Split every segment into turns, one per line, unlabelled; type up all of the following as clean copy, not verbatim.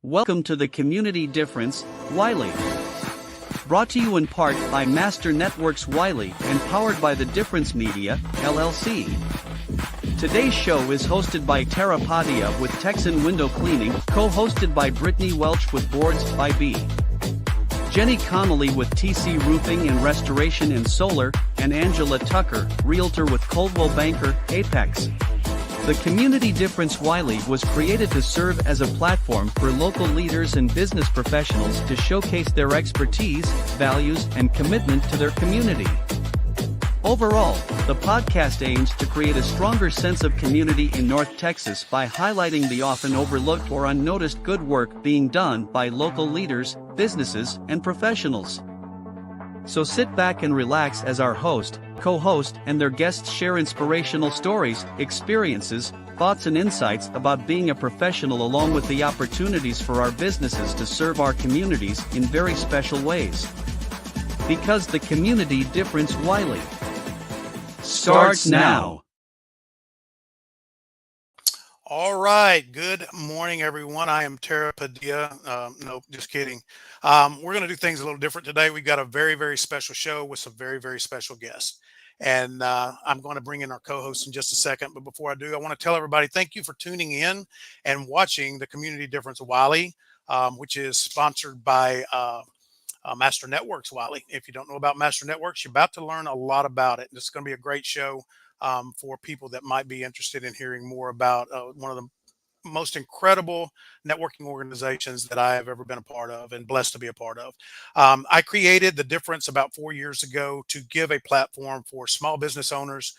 Welcome to the Community Difference, Wylie. Brought to you in part by Master Networks Wylie and powered by The Difference Media, LLC. Today's show is hosted by Tara Padilla with Texan Window Cleaning, co-hosted by Brittany Welch with Boards by B. Jenny Connolley with TC Roofing and Restoration and Solar, and Angela Tucker, Realtor with Coldwell Banker, Apex. The Community Difference Wylie was created to serve as a platform for local leaders and business professionals to showcase their expertise, values, and commitment to their community. Overall, the podcast aims to create a stronger sense of community in North Texas by highlighting the often overlooked or unnoticed good work being done by local leaders, businesses, and professionals. So sit back and relax as our host, co-host, and their guests share inspirational stories, experiences, thoughts, and insights about being a professional, along with the opportunities for our businesses to serve our communities in very special ways. Because the Community Difference Wylie starts now.
All right. Good morning, everyone. I am Tara Padilla. No, just kidding. We're going to do things a little different today. We've got a very, very special show with some very, very special guests. And I'm going to bring in our co-host in just a second. But before I do, I want to tell everybody, thank you for tuning in and watching the Community Difference Wylie, which is sponsored by Master Networks Wylie. If you don't know about Master Networks, you're about to learn a lot about it. It's going to be a great show for people that might be interested in hearing more about one of the most incredible networking organizations that I have ever been a part of and blessed to be a part of. I created The Difference about 4 years ago to give a platform for small business owners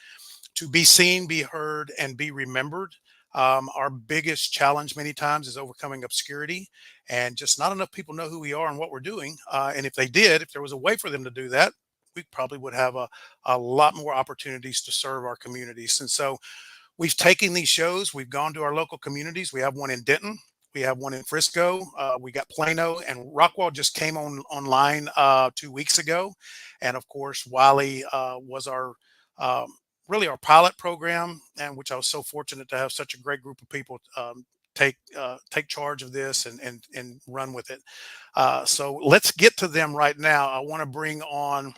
to be seen, be heard, and be remembered. Our biggest challenge many times is overcoming obscurity, and just not enough people know who we are and what we're doing. And if they did, if there was a way for them to do that, we probably would have a lot more opportunities to serve our communities. And so we've taken these shows, we've gone to our local communities. We have one in Denton, we have one in Frisco, we got Plano, and Rockwall just came online 2 weeks ago. And of course, Wylie was our really our pilot program, and which I was so fortunate to have such a great group of people take charge of this and run with it. So let's get to them right now. I want to bring on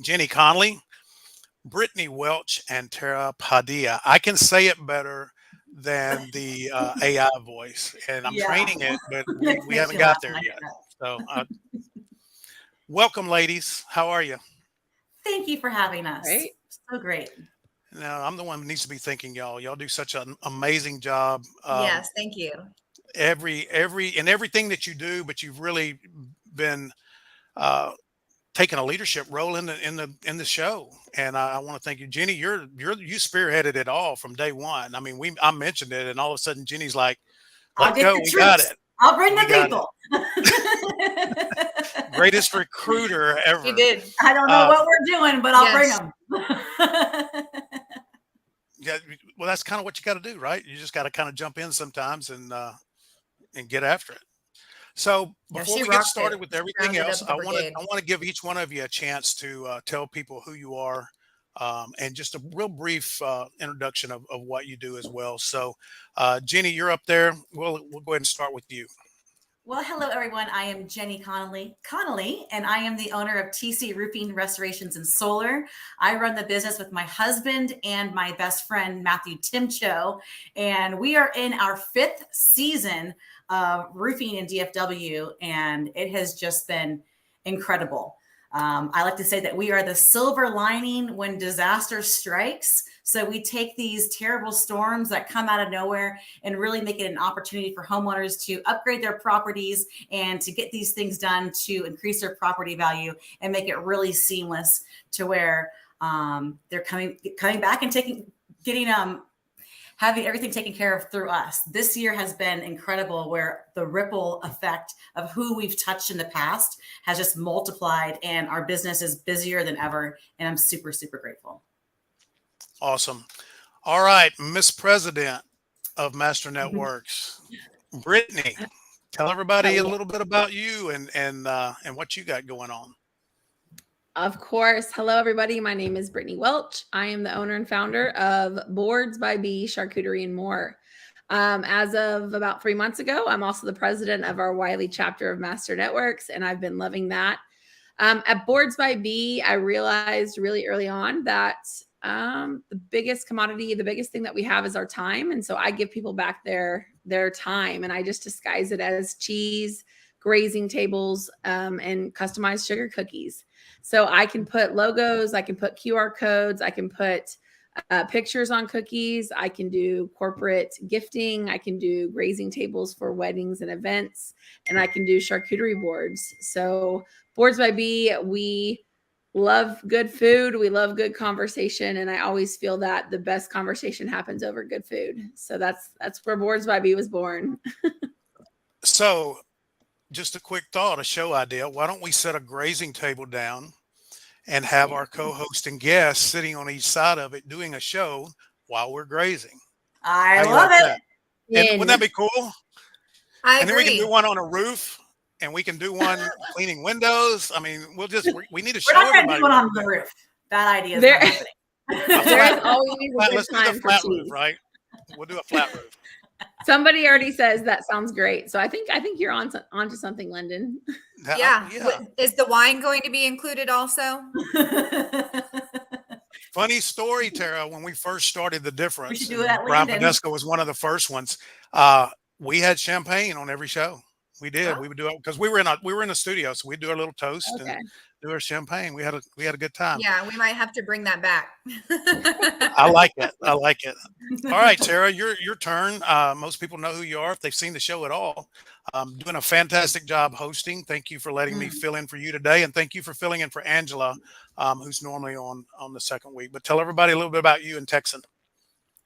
Jenny Connolley, Brittany Welch, and Tara Padilla. I can say it better than the AI voice, and I'm training it, but we haven't got there yet. So welcome, ladies. How are you?
Thank you for having us. Great. So great.
No, I'm the one who needs to be thanking y'all. Y'all do such an amazing job.
Yes, thank you.
Everything that you do, but you've really been taking a leadership role in the show. And I want to thank you, Jenny. You spearheaded it all from day one. I mean, I mentioned it, and all of a sudden, Jenny's like, "Let's go, we got it.
I'll bring the people."
Greatest recruiter ever.
You did. I don't know what we're doing, but I'll bring them.
Yeah, well, that's kind of what you got to do, right? You just got to kind of jump in sometimes and get after it. So before we get started with everything else, I want to give each one of you a chance to tell people who you are, and just a real brief introduction of what you do as well. So, Jenny, you're up there. We'll go ahead and start with you.
Well, hello, everyone. I am Jenny Connolley, and I am the owner of TC Roofing, Restorations, and Solar. I run the business with my husband and my best friend, Matthew Timcho, and we are in our 5th season of roofing in DFW, and it has just been incredible. I like to say that we are the silver lining when disaster strikes. So we take these terrible storms that come out of nowhere and really make it an opportunity for homeowners to upgrade their properties and to get these things done to increase their property value and make it really seamless to where they're coming back and having everything taken care of through us. This year has been incredible, where the ripple effect of who we've touched in the past has just multiplied, and our business is busier than ever. And I'm super, super grateful.
Awesome. All right, Miss President of Master Networks, Brittany, tell everybody a little bit about you and what you got going on.
Of course. Hello, everybody. My name is Brittany Welch. I am the owner and founder of Boards by B, Charcuterie and More. As of about 3 months ago, I'm also the president of our Wylie chapter of Master Networks, and I've been loving that. At Boards by B, I realized really early on that the biggest commodity, the biggest thing that we have is our time. And so I give people back their time, and I just disguise it as cheese, grazing tables, and customized sugar cookies. So I can put logos, I can put QR codes, I can put pictures on cookies. I can do corporate gifting. I can do grazing tables for weddings and events, and I can do charcuterie boards. So Boards by B, we love good food. We love good conversation. And I always feel that the best conversation happens over good food. So that's where Boards by B was born.
So just a quick thought, a show idea. Why don't we set a grazing table down and have our co-host and guests sitting on each side of it doing a show while we're grazing?
I
How you
love
like
it.
that? And wouldn't that be cool?
I
And then we can
agree.
do one on a roof, and we can do one cleaning windows. I mean, we need to
We're
show
not going to
everybody.
do one on
what
the
we're doing.
roof. That idea is
There-
not happening.
There is always a good
Let's do
time
the
for
flat
cheese.
roof, right? We'll do a flat roof.
Somebody already says that sounds great. So I think you're onto something, Lendon.
Yeah.
Yeah.
Is the wine going to be included also?
Funny story, Tara. When we first started The Difference,
should do it at
Brian
Lendon.
Podesco was one of the first ones. We had champagne on every show. We did.
Oh.
We would do it because we were in a studio, so we'd do a little toast
Okay.
and do our champagne. We had a good time.
Yeah, we might have to bring that back.
I like it. I like it. All right, Tara, your turn. Most people know who you are if they've seen the show at all. Doing a fantastic job hosting. Thank you for letting me fill in for you today, and thank you for filling in for Angela, who's normally on the second week. But tell everybody a little bit about you and Texan.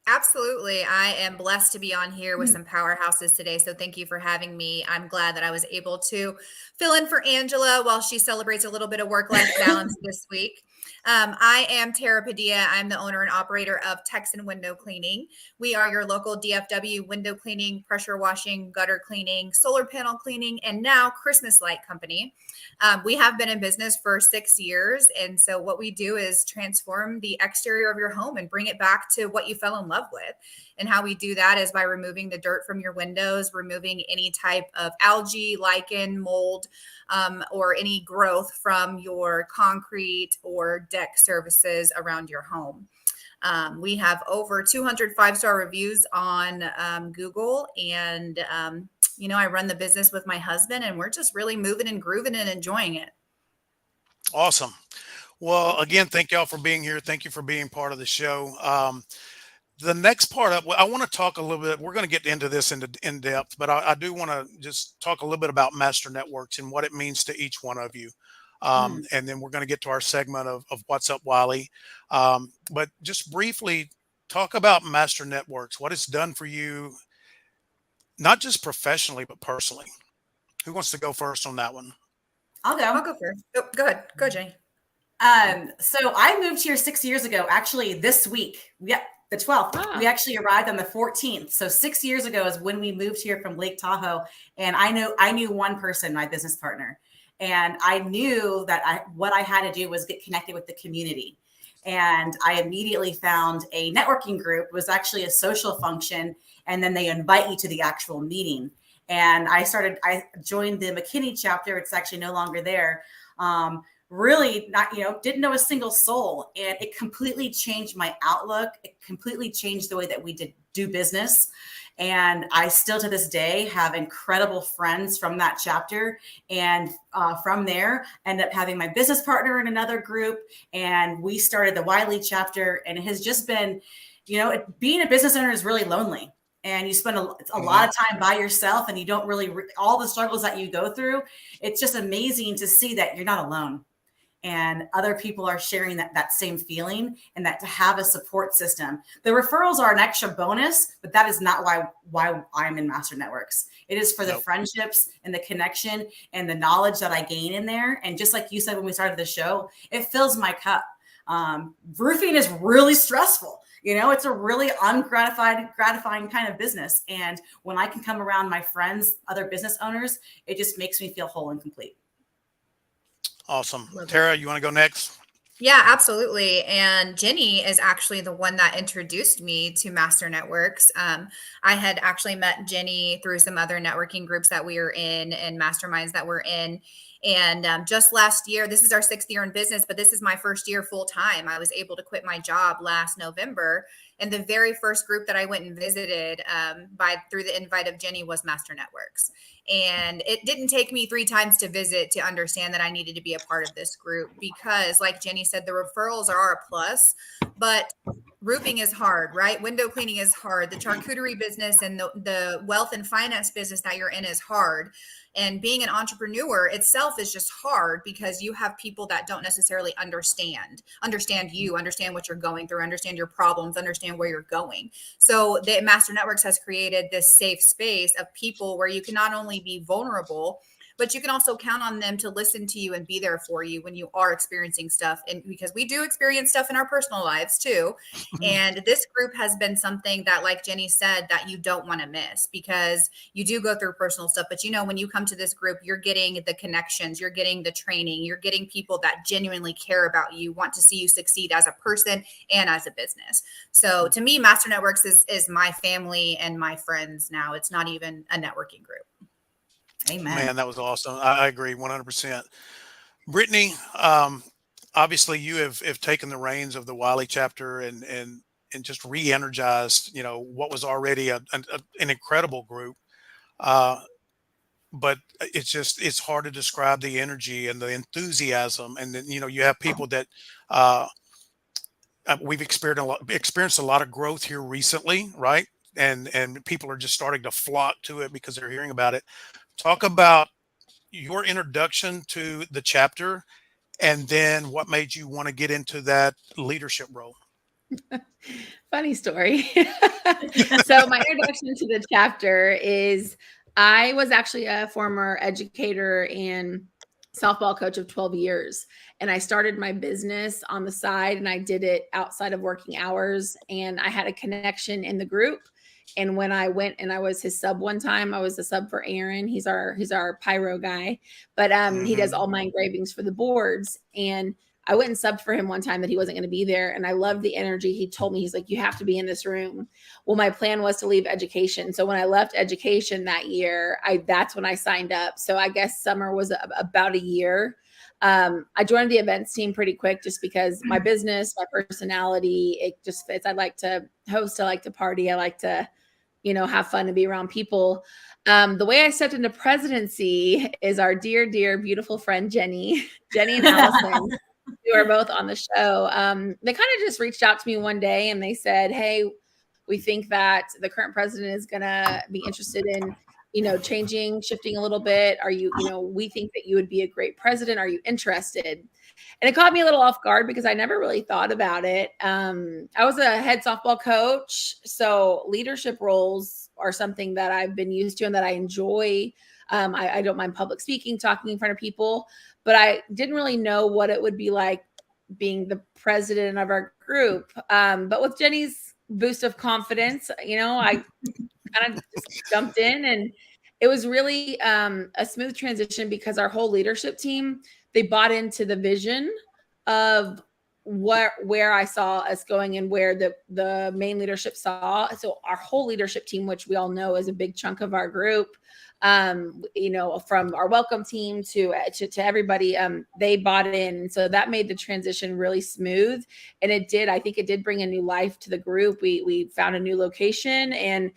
Absolutely. I am blessed to be on here with some powerhouses today. So thank you for having me. I'm glad that I was able to fill in for Angela while she celebrates a little bit of work-life balance this week. I am Tara Padilla. I'm the owner and operator of Texan Window Cleaning. We are your local DFW window cleaning, pressure washing, gutter cleaning, solar panel cleaning, and now Christmas light company. We have been in business for 6 years. And so what we do is transform the exterior of your home and bring it back to what you fell in love with. And how we do that is by removing the dirt from your windows, removing any type of algae, lichen, mold, or any growth from your concrete or deck surfaces around your home. We have over 200 5-star reviews on Google, and I run the business with my husband, and we're just really moving and grooving and enjoying it.
Awesome. Well, again, thank y'all for being here. Thank you for being part of the show. The next part I want to talk a little bit. We're going to get into this in depth, but I do want to just talk a little bit about Master Networks and what it means to each one of you. And then we're going to get to our segment of What's Up, Wylie. But just briefly talk about Master Networks, what it's done for you, not just professionally, but personally. Who wants to go first on that one?
I'll
I'll
go.
go first. Oh, go ahead. Go, Jenny.
So I moved here 6 years ago, actually this week. Yeah, the 12th.
Ah.
We actually arrived on the 14th. So 6 years ago is when we moved here from Lake Tahoe. And I knew one person, my business partner. And I knew that what I had to do was get connected with the community. And I immediately found a networking group. It was actually a social function. And then they invite you to the actual meeting. And I joined the McKinney chapter. It's actually no longer there. Really not, didn't know a single soul. And it completely changed my outlook. It completely changed the way that we do business. And I still to this day have incredible friends from that chapter. And from there, end up having my business partner in another group. And we started the Wylie chapter. And it has just been, being a business owner is really lonely. And you spend a lot of time by yourself, and you don't really, all the struggles that you go through. It's just amazing to see that you're not alone. And other people are sharing that same feeling, and that to have a support system. The referrals are an extra bonus, but that is not why I'm in Master Networks. It is for the friendships and the connection and the knowledge that I gain in there. And just like you said when we started the show, it fills my cup. Roofing is really stressful. It's a really gratifying kind of business. And when I can come around my friends, other business owners, it just makes me feel whole and complete.
Awesome. Tara, you want to go next?
Yeah, absolutely. And Jenny is actually the one that introduced me to Master Networks. I had actually met Jenny through some other networking groups that we were in and masterminds that we're in. And just last year, this is our 6th year in business, but this is my first year full time. I was able to quit my job last November. And the very first group that I went and visited through the invite of Jenny was Master Networks. And it didn't take me 3 times to visit to understand that I needed to be a part of this group because, like Jenny said, the referrals are a plus, but roofing is hard, right? Window cleaning is hard. The charcuterie business and the wealth and finance business that you're in is hard. And being an entrepreneur itself is just hard because you have people that don't necessarily understand you, understand what you're going through, understand your problems, understand where you're going. So the Master Networks has created this safe space of people where you can not only be vulnerable, but you can also count on them to listen to you and be there for you when you are experiencing stuff. And because we do experience stuff in our personal lives too. And this group has been something that, like Jenny said, that you don't want to miss because you do go through personal stuff. But when you come to this group, you're getting the connections, you're getting the training, you're getting people that genuinely care about you, want to see you succeed as a person and as a business. So to me, Master Networks is my family and my friends now. It's not even a networking group.
Amen.
Man, that was awesome. I agree 100%. Brittany, obviously you have taken the reins of the Wylie chapter and just re-energized, what was already an incredible group. But it's hard to describe the energy and the enthusiasm. And then, you have people that we've experienced a lot of growth here recently, right? And people are just starting to flock to it because they're hearing about it. Talk about your introduction to the chapter and then what made you want to get into that leadership role.
Funny story. So my introduction to the chapter is I was actually a former educator and softball coach of 12 years. And I started my business on the side and I did it outside of working hours. And I had a connection in the group. And when I went and I was his sub one time, I was a sub for Aaron. He's our pyro guy, but he does all my engravings for the boards. And I went and subbed for him one time that he wasn't going to be there. And I loved the energy. He told me, he's like, you have to be in this room. Well, my plan was to leave education. So when I left education that year, that's when I signed up. So I guess summer was about a year. I joined the events team pretty quick just because my business, my personality, it just fits. I like to host. I like to party. I like to, have fun and be around people. The way I stepped into presidency is our dear, dear, beautiful friend, Jenny and Allison. who are both on the show. They kind of just reached out to me one day and they said, hey, we think that the current president is going to be interested in, shifting a little bit. Are you, we think that you would be a great president. Are you interested? And it caught me a little off guard because I never really thought about it. I was a head softball coach. So leadership roles are something that I've been used to and that I enjoy. I don't mind public speaking, talking in front of people, but I didn't really know what it would be like being the president of our group. But with Jenny's boost of confidence, I kind of just jumped in, and it was really a smooth transition because our whole leadership team, they bought into the vision of where I saw us going and where the main leadership saw. So our whole leadership team, which we all know is a big chunk of our group, from our welcome team to everybody, they bought in. So that made the transition really smooth. And I think it did bring a new life to the group. We found a new location and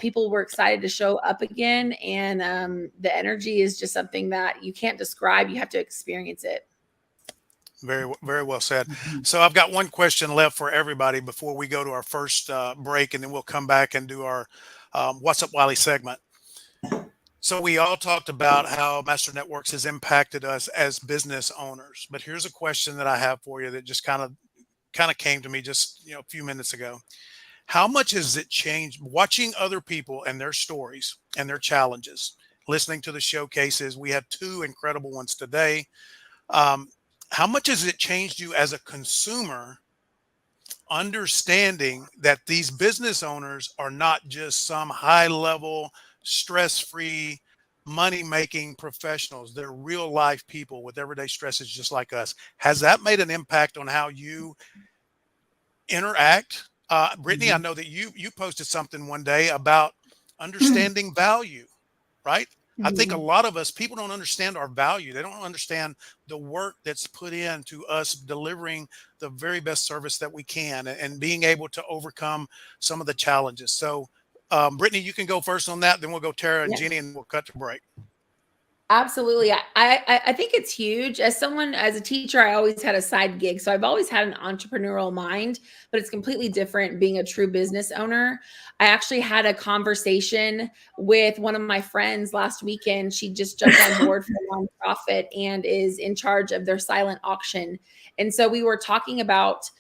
people were excited to show up again. And the energy is just something that you can't describe. You have to experience it.
Very, very well said. So I've got one question left for everybody before we go to our first break, and then we'll come back and do our What's Up Wylie segment. So we all talked about how Master Networks has impacted us as business owners, but here's a question that I have for you that just kind of came to me just a few minutes ago. How much has it changed watching other people and their stories and their challenges, listening to the showcases? We had 2 incredible ones today. How much has it changed you as a consumer, understanding that these business owners are not just some high level, stress-free money-making professionals. They're real life people with everyday stresses just like us. Has that made an impact on how you interact? Brittany, I know that you posted something one day about understanding value, right? I think a lot of us, people don't understand our value. They don't understand the work that's put into us delivering the very best service that we can and being able to overcome some of the challenges. So, Brittany, you can go first on that. Then we'll go Tara and
Yeah.
Jenny, and we'll cut to break.
Absolutely. I think it's huge. As a teacher, I always had a side gig. So I've always had an entrepreneurial mind, but it's completely different being a true business owner. I actually had a conversation with one of my friends last weekend. She just jumped on board for a nonprofit and is in charge of their silent auction. And so we were talking about,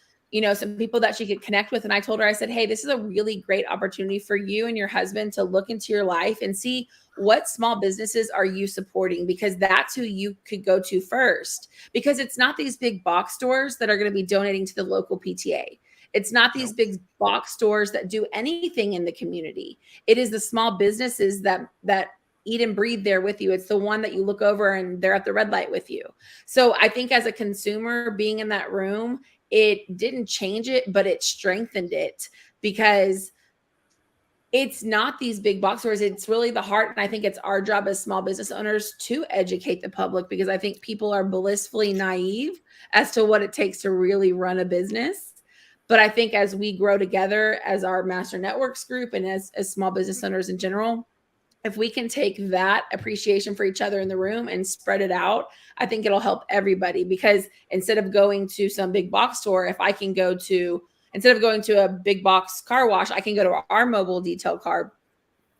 some people that she could connect with. And I told her, I said, hey, this is a really great opportunity for you and your husband to look into your life and see what small businesses are you supporting, because that's who you could go to first, because it's not these big box stores that are going to be donating to the local PTA. It's not these big box stores that do anything in the community. It is the small businesses that eat and breathe there with you. It's the one that you look over and they're at the red light with you. So I think as a consumer being in that room, it didn't change it, but it strengthened it, because it's not these big box stores. It's really the heart. And I think it's our job as small business owners to educate the public, because I think people are blissfully naive as to what it takes to really run a business. But I think as we grow together as our Master Networks group and as small business owners in general, if we can take that appreciation for each other in the room and spread it out, I think it'll help everybody. Because instead of going to some big box store, if I can go to, instead of going to a big box car wash, I can go to our mobile detail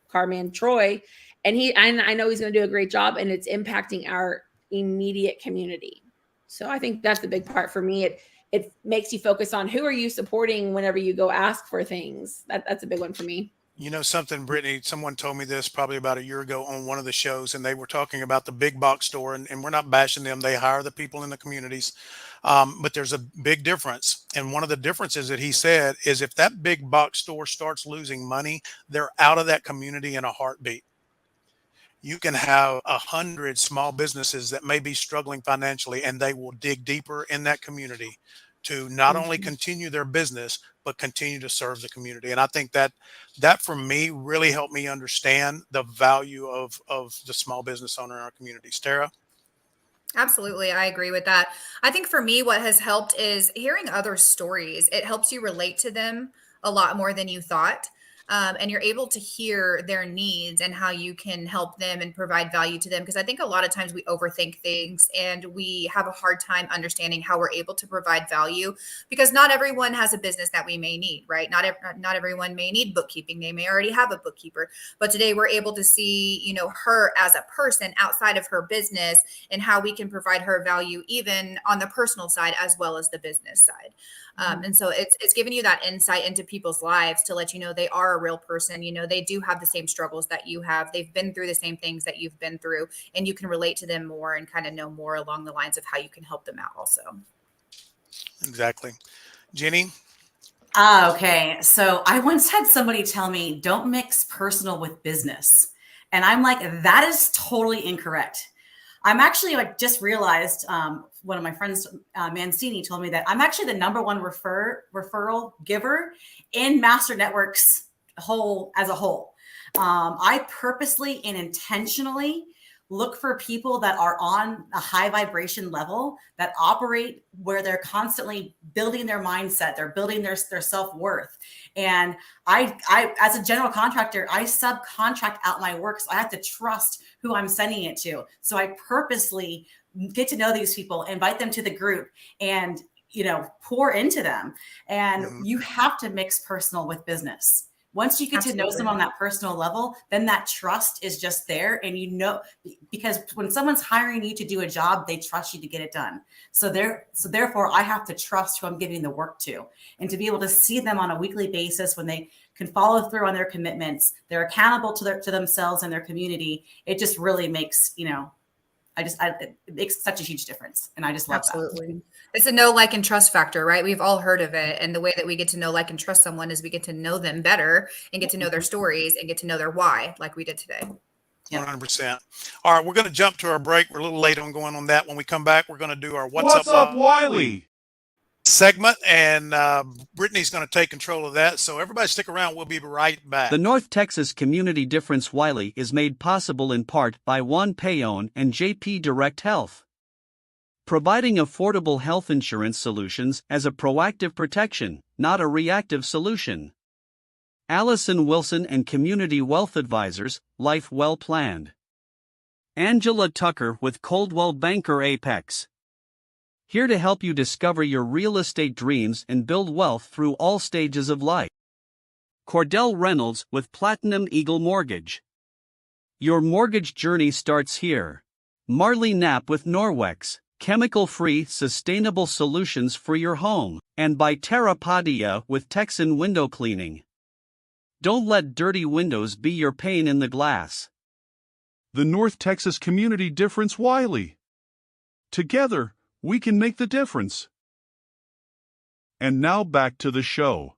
carman Troy, and I know he's going to do a great job, and it's impacting our immediate community. So I think that's the big part for me. It makes you focus on who are you supporting whenever you go ask for things. That's a big one for me.
You know something, Brittany, someone told me this probably about a year ago on one of the shows, and they were talking about the big box store, and we're not bashing them. They hire the people in the communities. But there's a big difference. And one of the differences that he said is if that big box store starts losing money, they're out of that community in a heartbeat. You can have 100 small businesses that may be struggling financially, and they will dig deeper in that community to not only continue their business, but continue to serve the community. And I think that for me really helped me understand the value of the small business owner in our communities. Tara?
Absolutely. I agree with that. I think for me, what has helped is hearing other stories. It helps you relate to them a lot more than you thought. And you're able to hear their needs and how you can help them and provide value to them. Because I think a lot of times we overthink things and we have a hard time understanding how we're able to provide value, because not everyone has a business that we may need, right? Not everyone may need bookkeeping. They may already have a bookkeeper. But today we're able to see, her as a person outside of her business and how we can provide her value even on the personal side as well as the business side. And so it's giving you that insight into people's lives to let you know they are a real person. They do have the same struggles that you have. They've been through the same things that you've been through, and you can relate to them more and kind of know more along the lines of how you can help them out also.
Exactly. Jenny?
Okay. So I once had somebody tell me, don't mix personal with business. And I'm like, that is totally incorrect. I'm actually just realized one of my friends, Mancini, told me that I'm actually the number one referral giver in Master Networks as a whole. I purposely and intentionally look for people that are on a high vibration level, that operate where they're constantly building their mindset, they're building their self-worth. And I as a general contractor, I subcontract out my work. So I have to trust who I'm sending it to. So I purposely get to know these people, invite them to the group, and pour into them. And you have to mix personal with business. Once you get to know someone on that personal level, then that trust is just there. And because when someone's hiring you to do a job, they trust you to get it done. So therefore I have to trust who I'm giving the work to, and to be able to see them on a weekly basis when they can follow through on their commitments, they're accountable to themselves and their community. It just really makes, it makes such a huge difference. And I just love that.
It's a know, like, and trust factor, right? We've all heard of it. And the way that we get to know, like, and trust someone is we get to know them better and get to know their stories and get to know their why, like we did today.
Yep.
100%. All right, we're going to jump to our break. We're a little late on going on that. When we come back, we're going to do our
What's up, Wylie?
segment, and Brittany's going to take control of that. So everybody stick around. We'll be right back.
The North Texas Community Difference Wylie is made possible in part by Juan Payon and JP Direct Health, providing affordable health insurance solutions as a proactive protection, not a reactive solution. Allison Wilson and Community Wealth Advisors, Life Well Planned. Angela Tucker with Coldwell Banker Apex. Here to help you discover your real estate dreams and build wealth through all stages of life. Cordell Reynolds with Platinum Eagle Mortgage. Your mortgage journey starts here. Marley Knapp with Norwex, chemical-free, sustainable solutions for your home, and by Tara Padilla with Texan Window Cleaning. Don't let dirty windows be your pane in the glass.
The North Texas Community Difference Wylie. Together, we can make the difference. And now back to the show.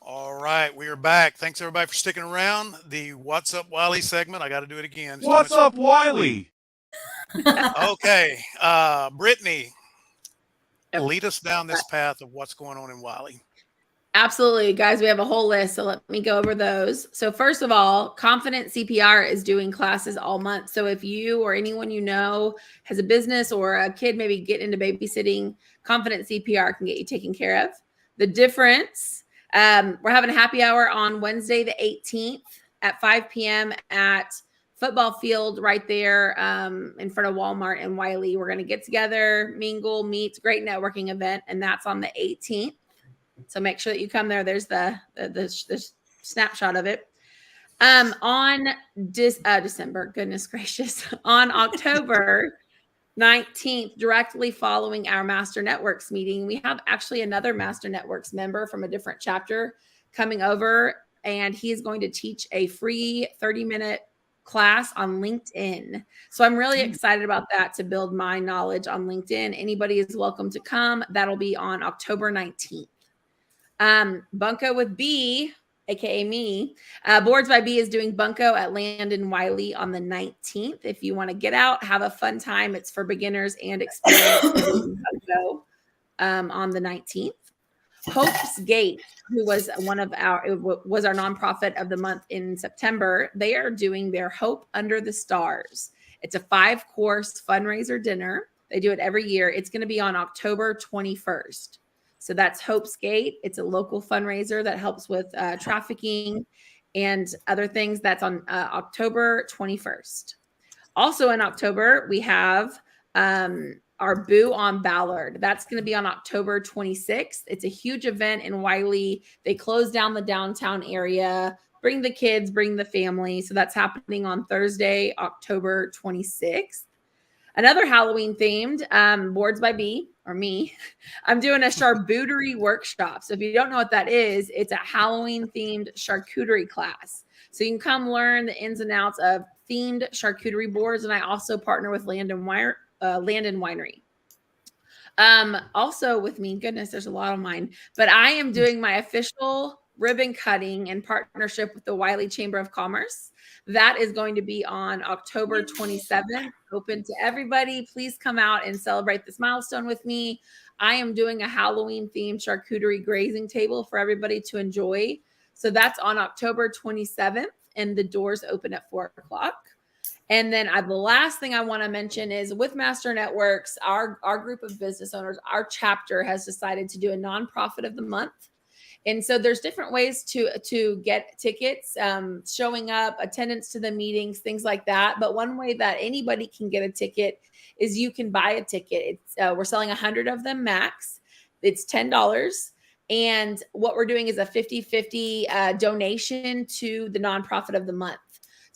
All right, we are back. Thanks everybody for sticking around. The What's Up Wylie segment. I got to do it again.
What's up, Wylie?
Okay, Brittany, lead us down this path of what's going on in Wylie.
Absolutely, guys. We have a whole list, so let me go over those. So first of all, Confident CPR is doing classes all month. So if you or anyone you know has a business or a kid maybe get into babysitting, Confident CPR can get you taken care of. The Difference, we're having a happy hour on Wednesday the 18th at 5 p.m. at football field right there in front of Walmart in Wylie. We're going to get together, mingle, meet, great networking event, and that's on the 18th. So make sure that you come there. There's the snapshot of it. On December, goodness gracious, on October 19th, directly following our Master Networks meeting, we have actually another Master Networks member from a different chapter coming over, and he is going to teach a free 30-minute class on LinkedIn. So I'm really excited about that to build my knowledge on LinkedIn. Anybody is welcome to come. That'll be on October 19th. Bunko with B, aka me, Boards by B is doing Bunko at Lendon, Wylie on the 19th. If you want to get out, have a fun time. It's for beginners and experienced. Bunko on the 19th. Hope's Gate, who was our nonprofit of the month in September, they are doing their Hope Under the Stars. It's a 5-course fundraiser dinner. They do it every year. It's going to be on October 21st. So that's Hope's Gate. It's a local fundraiser that helps with trafficking and other things. That's on October 21st. Also in October, we have our Boo on Ballard. That's going to be on October 26th. It's a huge event in Wylie. They close down the downtown area. Bring the kids, bring the family. So that's happening on Thursday, October 26th. Another Halloween themed Boards by B, or me, I'm doing a charcuterie workshop. So if you don't know what that is, it's a Halloween themed charcuterie class. So you can come learn the ins and outs of themed charcuterie boards. And I also partner with Lendon Winery. Also with me, goodness, there's a lot of mine, but I am doing my official ribbon cutting in partnership with the Wylie Chamber of Commerce. That is going to be on October 27th, open to everybody. Please come out and celebrate this milestone with me. I am doing a Halloween themed charcuterie grazing table for everybody to enjoy. So that's on October 27th, and the doors open at 4:00. And then the last thing I want to mention is with Master Networks, our group of business owners, our chapter has decided to do a nonprofit of the month. And so there's different ways to get tickets, showing up, attendance to the meetings, things like that. But one way that anybody can get a ticket is you can buy a ticket. We're selling 100 of them max. It's $10. And what we're doing is a 50-50 donation to the nonprofit of the month.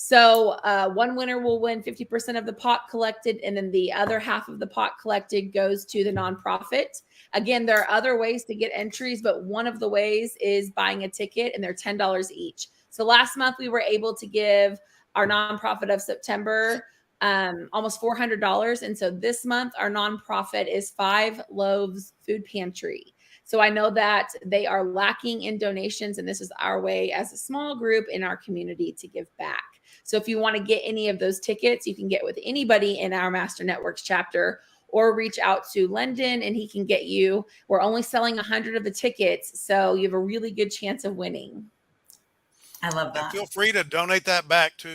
So one winner will win 50% of the pot collected, and then the other half of the pot collected goes to the nonprofit. Again, there are other ways to get entries, but one of the ways is buying a ticket, and they're $10 each. So last month we were able to give our nonprofit of September almost $400. And so this month our nonprofit is 5 Loaves Food Pantry. So I know that they are lacking in donations, and this is our way as a small group in our community to give back. So if you want to get any of those tickets, you can get with anybody in our Master Networks chapter, or reach out to Lendon and he can get you. We're only selling 100 of the tickets, so you have a really good chance of winning.
I love that.
And feel free to donate that back to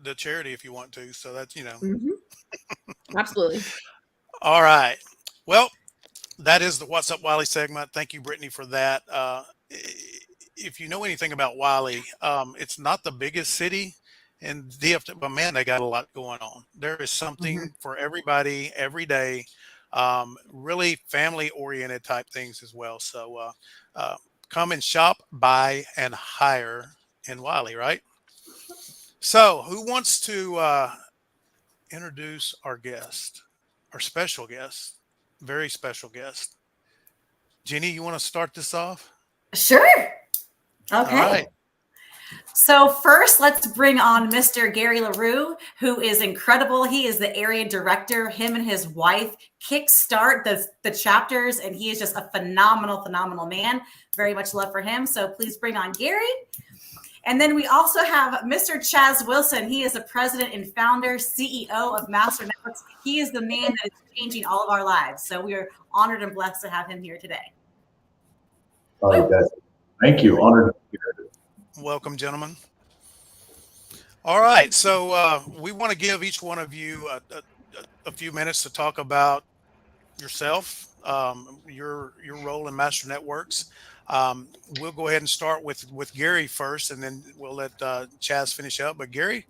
the charity if you want to. So that's,
Absolutely.
All right. Well, that is the What's Up Wylie segment. Thank you, Brittany, for that. If you know anything about Wylie, it's not the biggest city in DFW, but man, they got a lot going on. There is something for everybody every day. Really family-oriented type things as well. So come and shop, buy, and hire in Wylie, right? So who wants to introduce our guest, our special guest? Very special guest. Jenny, you want to start this off?
Sure. Okay.
All right.
So first, let's bring on Mr. Gary Larue, who is incredible. He is the area director. Him and his wife kickstart the chapters, and he is just a phenomenal man. Very much love for him. So please bring on Gary. And then we also have Mr. Chaz Wilson. He is the president and founder, CEO of Master Networks. He is the man that is changing all of our lives. So we are honored and blessed to have him here today.
Oh, guys. Thank you. Honored to be here.
Welcome, gentlemen. All right. So we want to give each one of you a few minutes to talk about yourself, your role in Master Networks. We'll go ahead and start with Gary first, and then we'll let Chaz finish up. But Gary,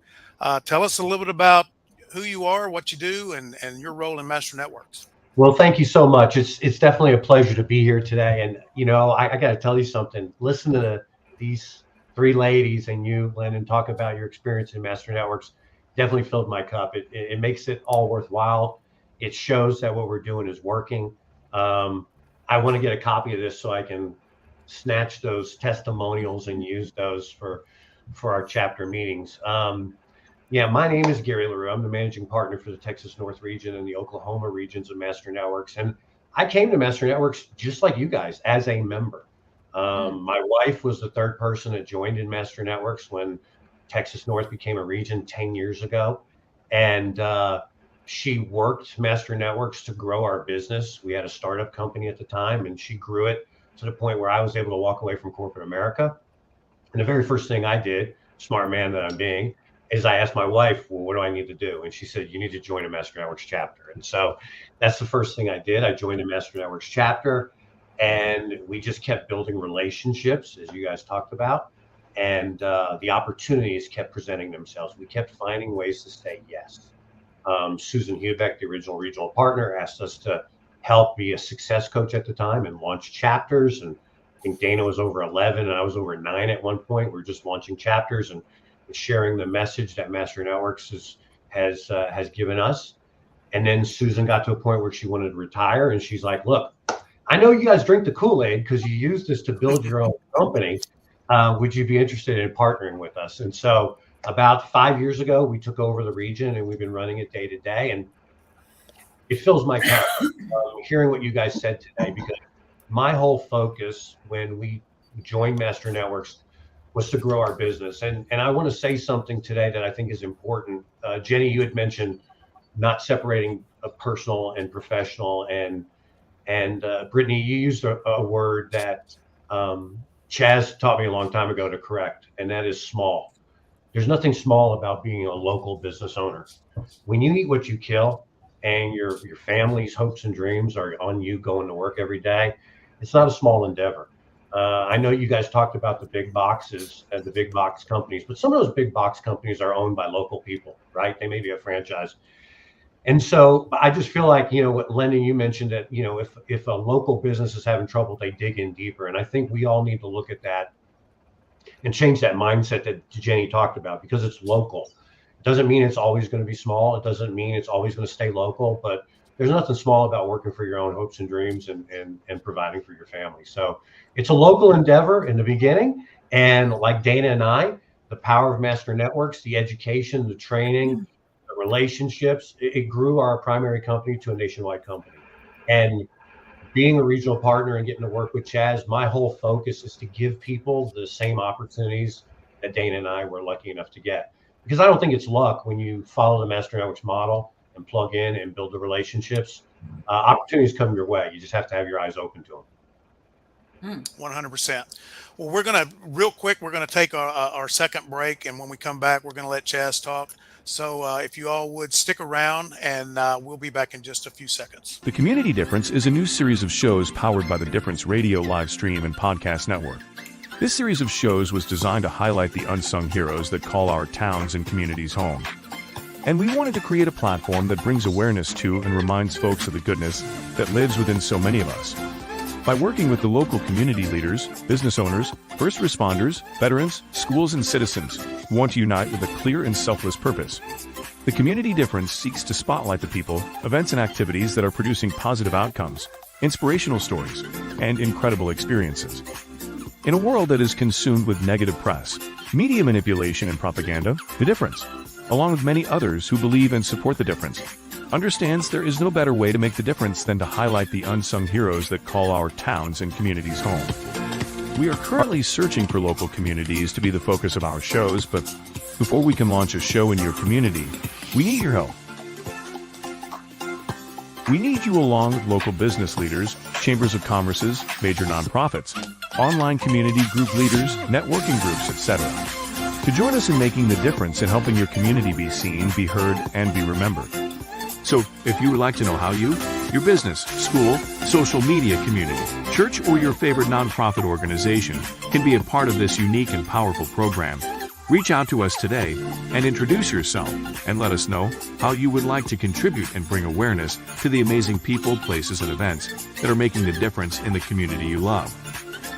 tell us a little bit about who you are, what you do, and your role in Master Networks.
Well, thank you so much. It's definitely a pleasure to be here today. And, I got to tell you something. Listen to these three ladies and you, Lendon, talk about your experience in Master Networks. Definitely filled my cup. It makes it all worthwhile. It shows that what we're doing is working. I want to get a copy of this so I can snatch those testimonials and use those for our chapter meetings. My name is Gary Larue. I'm the managing partner for the Texas North region and the Oklahoma regions of Master Networks. And I came to Master Networks just like you guys as a member. My wife was the third person that joined in Master Networks when Texas North became a region 10 years ago. And she worked Master Networks to grow our business. We had a startup company at the time, and she grew it to the point where I was able to walk away from corporate America. And the very first thing I did, smart man that I'm being, is I asked my wife, well, what do I need to do? And she said, you need to join a Master Networks chapter. And so that's the first thing I did. I joined a Master Networks chapter, and we just kept building relationships, as you guys talked about. And the opportunities kept presenting themselves. We kept finding ways to say yes. Susan Hubeck, the original regional partner, asked us to help be a success coach at the time and launch chapters. And I think Dana was over 11 and I was over 9 at one point. We're just launching chapters and sharing the message that Master Networks has given us. And then Susan got to a point where she wanted to retire, and she's like, look, I know you guys drink the Kool-Aid because you use this to build your own company. Would you be interested in partnering with us? And so about 5 years ago, we took over the region, and we've been running it day to day. And it fills my cup hearing what you guys said today, because my whole focus when we joined Master Networks was to grow our business. And I want to say something today that I think is important. Jenny, you had mentioned not separating a personal and professional. And Brittany, you used a word that Chaz taught me a long time ago to correct, and that is small. There's nothing small about being a local business owner. When you eat what you kill and your family's hopes and dreams are on you going to work every day, it's not a small endeavor. I know you guys talked about the big boxes and the big box companies, but some of those big box companies are owned by local people, right? They may be a franchise. And so I just feel like, what Lendon, you mentioned that, if a local business is having trouble, they dig in deeper. And I think we all need to look at that and change that mindset that Jenny talked about, because it's local. It doesn't mean it's always going to be small. It doesn't mean it's always going to stay local, but there's nothing small about working for your own hopes and dreams and providing for your family. So it's a local endeavor in the beginning. And like Dana and I, the power of Master Networks, the education, the training, the relationships, it grew our primary company to a nationwide company. And being a regional partner and getting to work with Chaz, my whole focus is to give people the same opportunities that Dana and I were lucky enough to get. Because I don't think it's luck when you follow the Master Networks model and plug in and build the relationships. Opportunities come your way. You just have to have your eyes open to them.
100%. Well, we're going to take our second break. And when we come back, we're going to let Chaz talk. So if you all would stick around, and we'll be back in just a few seconds.
The Community Difference is a new series of shows powered by the Difference Radio live stream and podcast network. This series of shows was designed to highlight the unsung heroes that call our towns and communities home. And we wanted to create a platform that brings awareness to and reminds folks of the goodness that lives within so many of us. By working with the local community leaders, business owners, first responders, veterans, schools, and citizens who want to unite with a clear and selfless purpose, the Community Difference seeks to spotlight the people, events, and activities that are producing positive outcomes, inspirational stories, and incredible experiences. In a world that is consumed with negative press, media manipulation, and propaganda, the Difference, along with many others who believe and support the Difference, understands there is no better way to make the difference than to highlight the unsung heroes that call our towns and communities home. We are currently searching for local communities to be the focus of our shows, but before we can launch a show in your community, we need your help. We need you along with local business leaders, chambers of commerces, major nonprofits, online community group leaders, networking groups, etc., to join us in making the difference in helping your community be seen, be heard, and be remembered. So, if you would like to know how you, your business, school, social media community, church, or your favorite nonprofit organization can be a part of this unique and powerful program, reach out to us today and introduce yourself and let us know how you would like to contribute and bring awareness to the amazing people, places, and events that are making the difference in the community you love.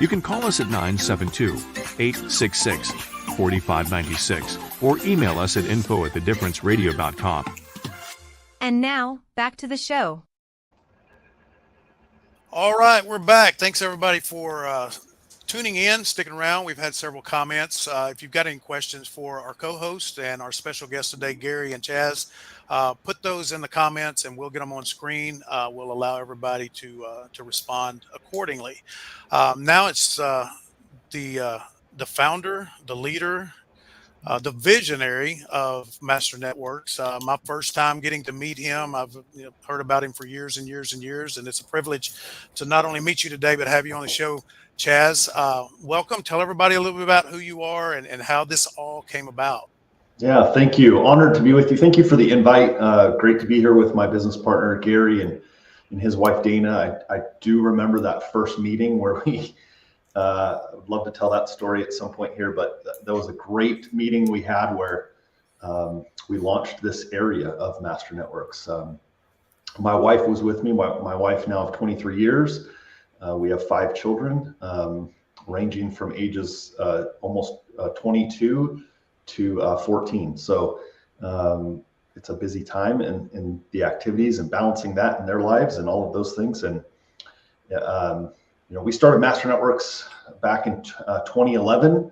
You can call us at 972-866-4596 or email us at info@thedifferenceradio.com.
And now, back to the show.
All right, we're back. Thanks, everybody, for tuning in, sticking around. We've had several comments. If you've got any questions for our co-host and our special guests today, Gary and Chaz, put those in the comments and we'll get them on screen. We'll allow everybody to respond accordingly. Now it's the founder, the leader, the visionary of Master Networks. My first time getting to meet him. I've heard about him for years and years and years, and it's a privilege to not only meet you today, but have you on the show. Chaz, welcome. Tell everybody a little bit about who you are and how this all came about.
Yeah, thank you. Honored to be with you. Thank you for the invite. Great to be here with my business partner, Gary, and his wife, Dana. I do remember that first meeting where we I'd love to tell that story at some point here, but that was a great meeting we had where we launched this area of Master Networks. My wife was with me, my wife now of 23 years. We have 5 children, ranging from ages almost 22 to 14. So it's a busy time in the activities and balancing that in their lives and all of those things. And we started Master Networks back in 2011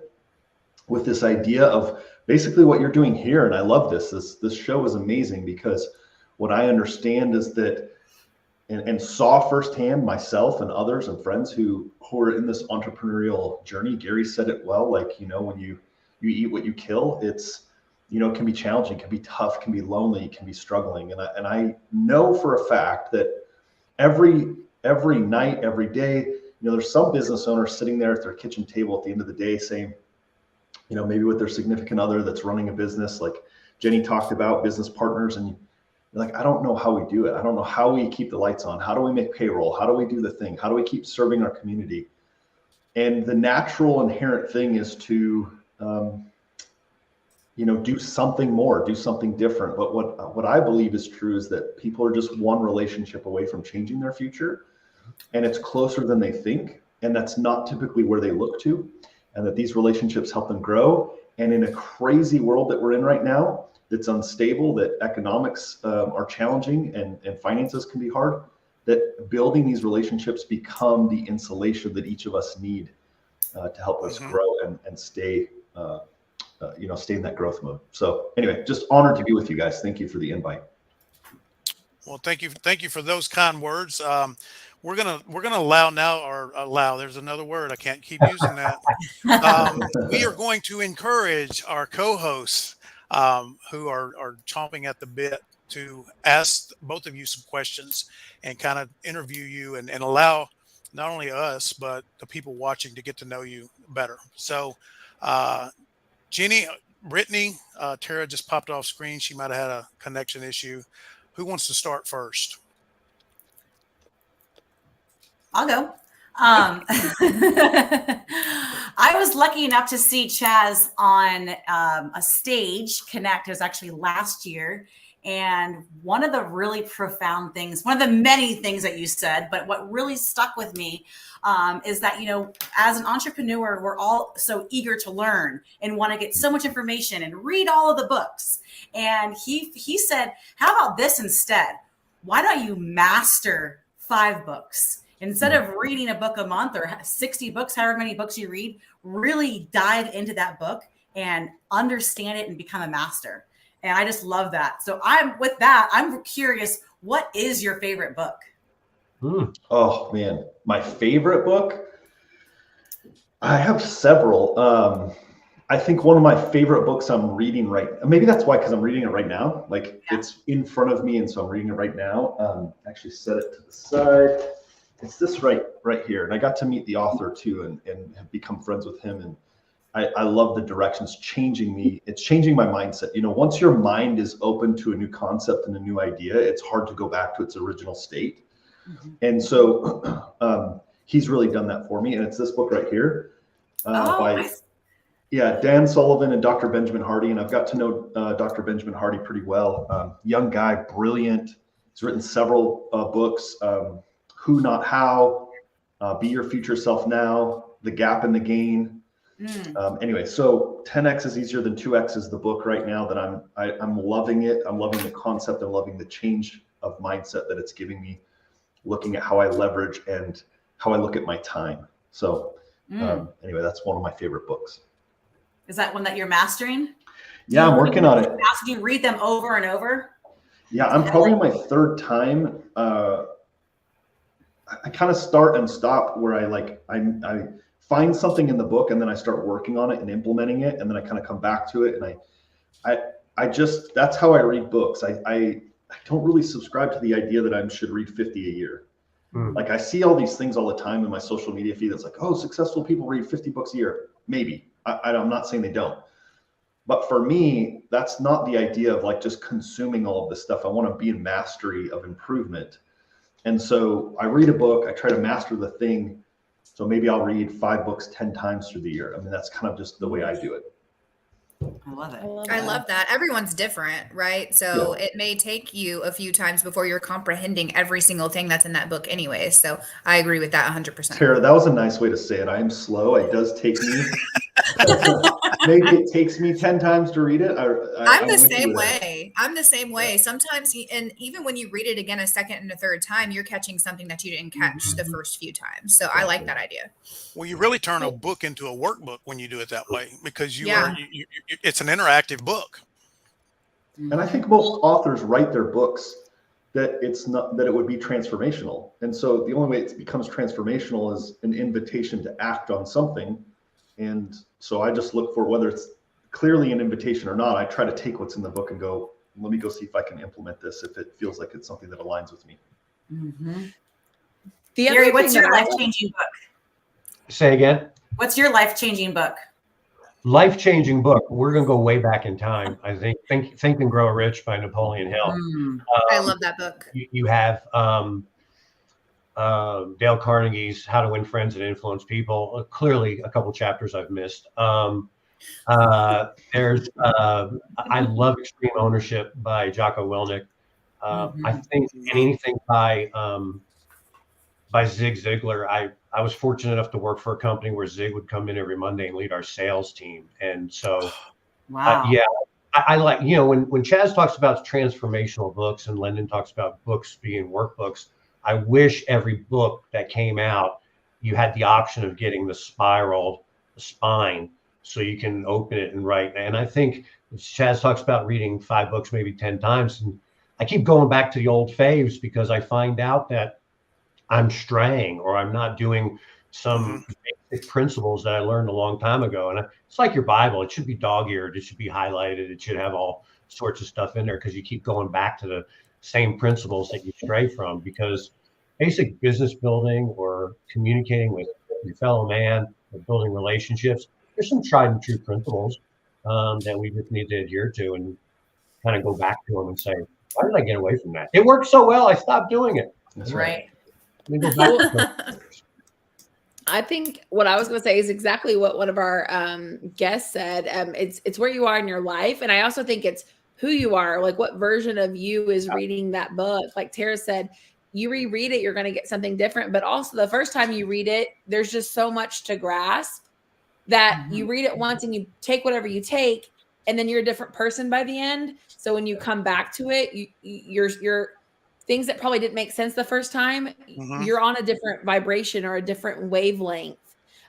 with this idea of basically what you're doing here. And I love this. This show is amazing because what I understand is that, and saw firsthand myself and others and friends who are in this entrepreneurial journey. Gary said it well, like, when you eat what you kill, it's, it can be challenging, it can be tough, can be lonely, can be struggling. And I know for a fact that every night, every day, there's some business owners sitting there at their kitchen table at the end of the day saying, maybe with their significant other that's running a business, like Jenny talked about, business partners, and you're like, I don't know how we do it. I don't know how we keep the lights on. How do we make payroll? How do we do the thing? How do we keep serving our community? And the natural inherent thing is to, do something more, do something different. But what I believe is true is that people are just one relationship away from changing their future. And it's closer than they think. And that's not typically where they look to. And that these relationships help them grow. And in a crazy world that we're in right now, that's unstable, that economics are challenging and finances can be hard, that building these relationships become the insulation that each of us need to help us grow and stay, stay in that growth mode. So anyway, just honored to be with you guys. Thank you for the invite.
Well, thank you for those kind words. we're gonna allow now, or allow. There's another word I can't keep using that. We are going to encourage our co-hosts who are chomping at the bit to ask both of you some questions and kind of interview you and allow not only us but the people watching to get to know you better. So, Jenny, Brittany, Tara just popped off screen. She might have had a connection issue. Who wants to start first?
I'll go. I was lucky enough to see Chaz on a stage connect. It was actually last year. And one of the really profound things, one of the many things that you said, but what really stuck with me is that, you know, as an entrepreneur, we're all so eager to learn and want to get so much information and read all of the books. And he said, how about this instead? Why don't you master 5 books? Instead of reading a book a month or 60 books, however many books you read, really dive into that book and understand it and become a master. And I just love that. So I'm curious, what is your favorite book?
Oh man, my favorite book? I have several. I think one of my favorite books I'm reading maybe that's why, because I'm reading it right now. Like it's in front of me, and so I'm reading it right now. Actually set it to the side. It's this right here. And I got to meet the author too and have become friends with him. And I love the directions changing me. It's changing my mindset. You know, once your mind is open to a new concept and a new idea, it's hard to go back to its original state. Mm-hmm. And so he's really done that for me. And it's this book right here by Dan Sullivan and Dr. Benjamin Hardy. And I've got to know Dr. Benjamin Hardy pretty well. Young guy, brilliant. He's written several books. Who, Not How, Be Your Future Self Now, The Gap and the Gain. Anyway, so 10X is easier than 2X is the book right now that I'm loving it. I'm loving the concept. I'm loving the change of mindset that it's giving me, looking at how I leverage and how I look at my time. So anyway, that's one of my favorite books.
Is that one that you're mastering?
Yeah, I'm working on it.
Do you read them over and over?
Yeah, I'm probably my third time. I kind of start and stop where I find something in the book and then I start working on it and implementing it, and then I kind of come back to it, and I just that's how I read books. I don't really subscribe to the idea that I should read 50 a year. Like I see all these things all the time in my social media feed. It's like, oh, successful people read 50 books a year. Maybe I'm not saying they don't, but for me, that's not the idea of like just consuming all of this stuff. I want to be in mastery of improvement. And so I read a book, I try to master the thing. So maybe I'll read 5 books 10 times through the year. I mean, that's kind of just the way I do it.
I love it.
I love that. Everyone's different, right? So it may take you a few times before you're comprehending every single thing that's in that book anyway. So I agree with that 100%.
Tara, that was a nice way to say it. I am slow. It does take me. Maybe it takes me 10 times to read it.
I'm the same way. I'm the same way. Sometimes, and even when you read it again a second and a third time, you're catching something that you didn't catch the first few times. So I like that idea.
Well, you really turn a book into a workbook when you do it that way, because it's an interactive book.
And I think most authors write their books that it would be transformational. And so the only way it becomes transformational is an invitation to act on something. And so I just look for whether it's clearly an invitation or not. I try to take what's in the book and go, let me go see if I can implement this, if it feels like it's something that aligns with me.
Mm-hmm. Gary, what's your life-changing book?
Say again?
What's your life-changing book?
Life-changing book. We're going to go way back in time. I think and Grow Rich by Napoleon Hill.
I love that book.
You have Dale Carnegie's How to Win Friends and Influence People. Clearly, a couple chapters I've missed. There's I love Extreme Ownership by Jocko Willink. I think anything by Zig Ziglar. I was fortunate enough to work for a company where Zig would come in every Monday and lead our sales team, and so I like, you know, when Chaz talks about transformational books and Lendon talks about books being workbooks. I wish every book that came out, you had the option of getting the spine, so you can open it and write. And I think Chaz talks about reading 5 books, maybe 10 times. And I keep going back to the old faves because I find out that I'm straying or I'm not doing some basic principles that I learned a long time ago. And it's like your Bible. It should be dog-eared. It should be highlighted. It should have all sorts of stuff in there because you keep going back to the same principles that you stray from, because basic business building or communicating with your fellow man or building relationships, there's some tried and true principles that we just need to adhere to and kind of go back to them and say, why did I get away from that? It worked so well, I stopped doing it.
That's
Right.
Let me go back to
I think what I was going to say is exactly what one of our guests said. It's where you are in your life. And I also think it's who you are, like what version of you is reading that book. Like Tara said, you reread it, you're going to get something different. But also the first time you read it, there's just so much to grasp that you read it once and you take whatever you take, and then you're a different person by the end. So when you come back to it, you're things that probably didn't make sense the first time, you're on a different vibration or a different wavelength.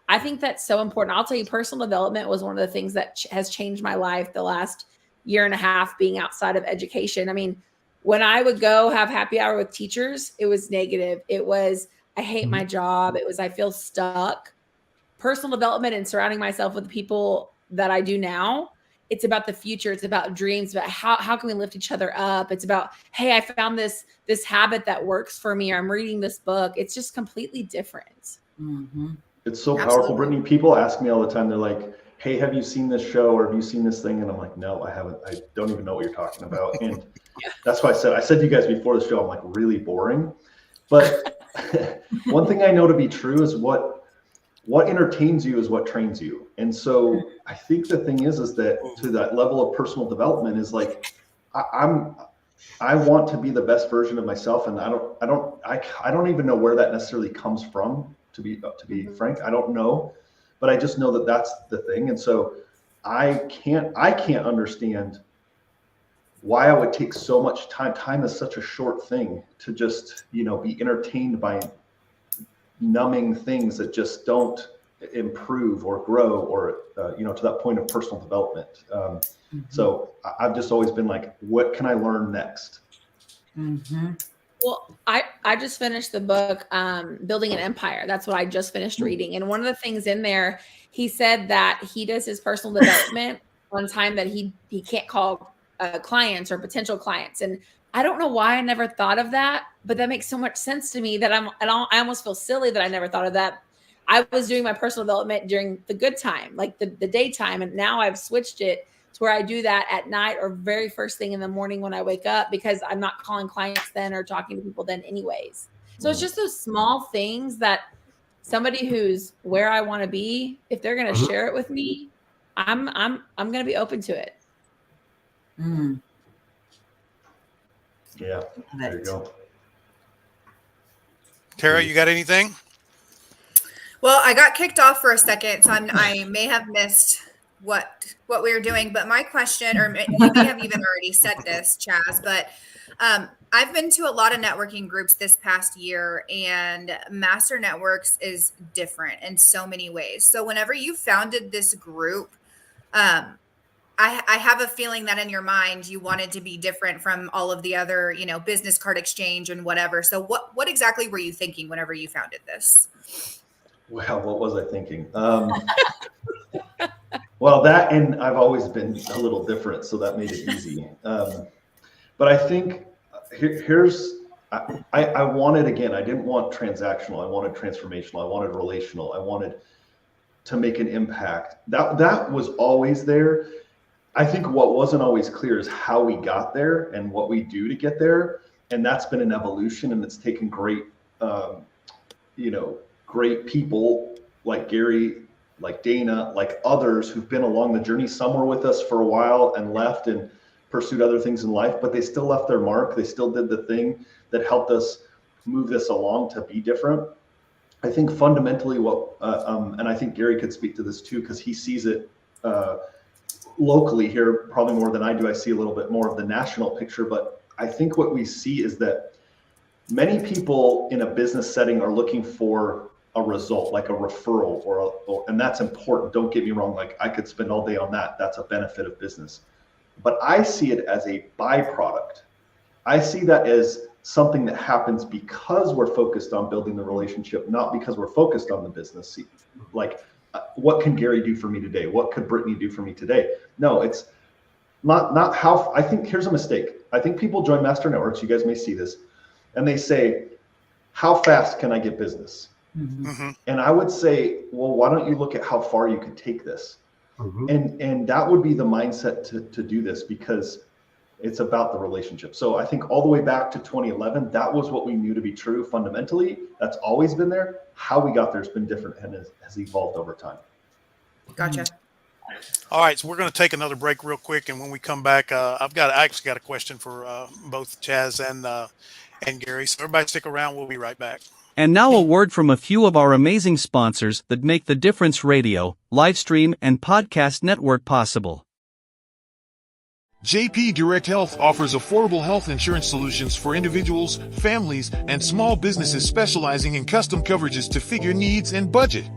I think that's so important. I'll tell you, personal development was one of the things that has changed my life the last year and a half being outside of education. I mean, when I would go have happy hour with teachers, it was negative. It was, I hate my job. It was, I feel stuck. Personal development and surrounding myself with the people that I do now, it's about the future. It's about dreams, about how can we lift each other up? It's about, hey, I found this habit that works for me, or I'm reading this book. It's just completely different.
It's so powerful, Brittany. People ask me all the time. They're like, hey, have you seen this show or have you seen this thing? And I'm like, no, I haven't. I don't even know what you're talking about. And that's why I said to you guys before the show, I'm like really boring. But one thing I know to be true is what entertains you is what trains you. And so I think the thing is that to that level of personal development is like, I want to be the best version of myself. And I don't even know where that necessarily comes from, to be frank. I don't know, but I just know that that's the thing. And so I can't understand why I would take so much time. Time is such a short thing to just, be entertained by numbing things that just don't improve or grow or, to that point of personal development. So I've just always been like, what can I learn next?
Well, I just finished the book, Building an Empire. That's what I just finished reading. And one of the things in there, he said that he does his personal development on time that he can't call clients or potential clients. And I don't know why I never thought of that, but that makes so much sense to me that I almost feel silly that I never thought of that. I was doing my personal development during the good time, like the daytime. And now I've switched it to where I do that at night or very first thing in the morning when I wake up, because I'm not calling clients then or talking to people then anyways. So it's just those small things that somebody who's where I want to be, if they're going to share it with me, I'm going to be open to it.
Yeah, there you go.
Tara, you got anything?
Well, I got kicked off for a second, so I may have missed what we were doing. But my question, or you may have even already said this, Chaz, but I've been to a lot of networking groups this past year, and Master Networks is different in so many ways. So whenever you founded this group, I have a feeling that in your mind you wanted to be different from all of the other, business card exchange and whatever. So what exactly were you thinking whenever you founded this?
Well, what was I thinking? Well, that, and I've always been a little different, so that made it easy. But I think I wanted, again, I didn't want transactional. I wanted transformational. I wanted relational. I wanted to make an impact. That was always there. I think what wasn't always clear is how we got there and what we do to get there. And that's been an evolution, and it's taken great, great people like Gary, like Dana, like others who've been along the journey. Some were with us for a while and left and pursued other things in life, but they still left their mark. They still did the thing that helped us move this along to be different. I think fundamentally and I think Gary could speak to this too, because he sees it locally here probably more than I do. I see a little bit more of the national picture, but I think what we see is that many people in a business setting are looking for a result, like a referral and that's important. Don't get me wrong. Like, I could spend all day on that. That's a benefit of business, but I see it as a byproduct. I see that as something that happens because we're focused on building the relationship, not because we're focused on the business. Like, what can Gary do for me today? What could Brittany do for me today? No, it's not how. I think here's a mistake. I think people join Master Networks, you guys may see this, and they say, how fast can I get business?
Mm-hmm.
And I would say, well, why don't you look at how far you could take this? Mm-hmm. And that would be the mindset to do this, because it's about the relationship. So I think all the way back to 2011, that was what we knew to be true fundamentally. That's always been there. How we got there has been different and has evolved over time.
Gotcha.
All right, so we're going to take another break real quick, and when we come back, I actually got a question for both Chaz and Gary. So everybody stick around. We'll be right back.
And now a word from a few of our amazing sponsors that make the Difference Radio, Livestream, and Podcast Network possible.
JP Direct Health offers affordable health insurance solutions for individuals, families, and small businesses specializing in custom coverages to fit your needs and budget.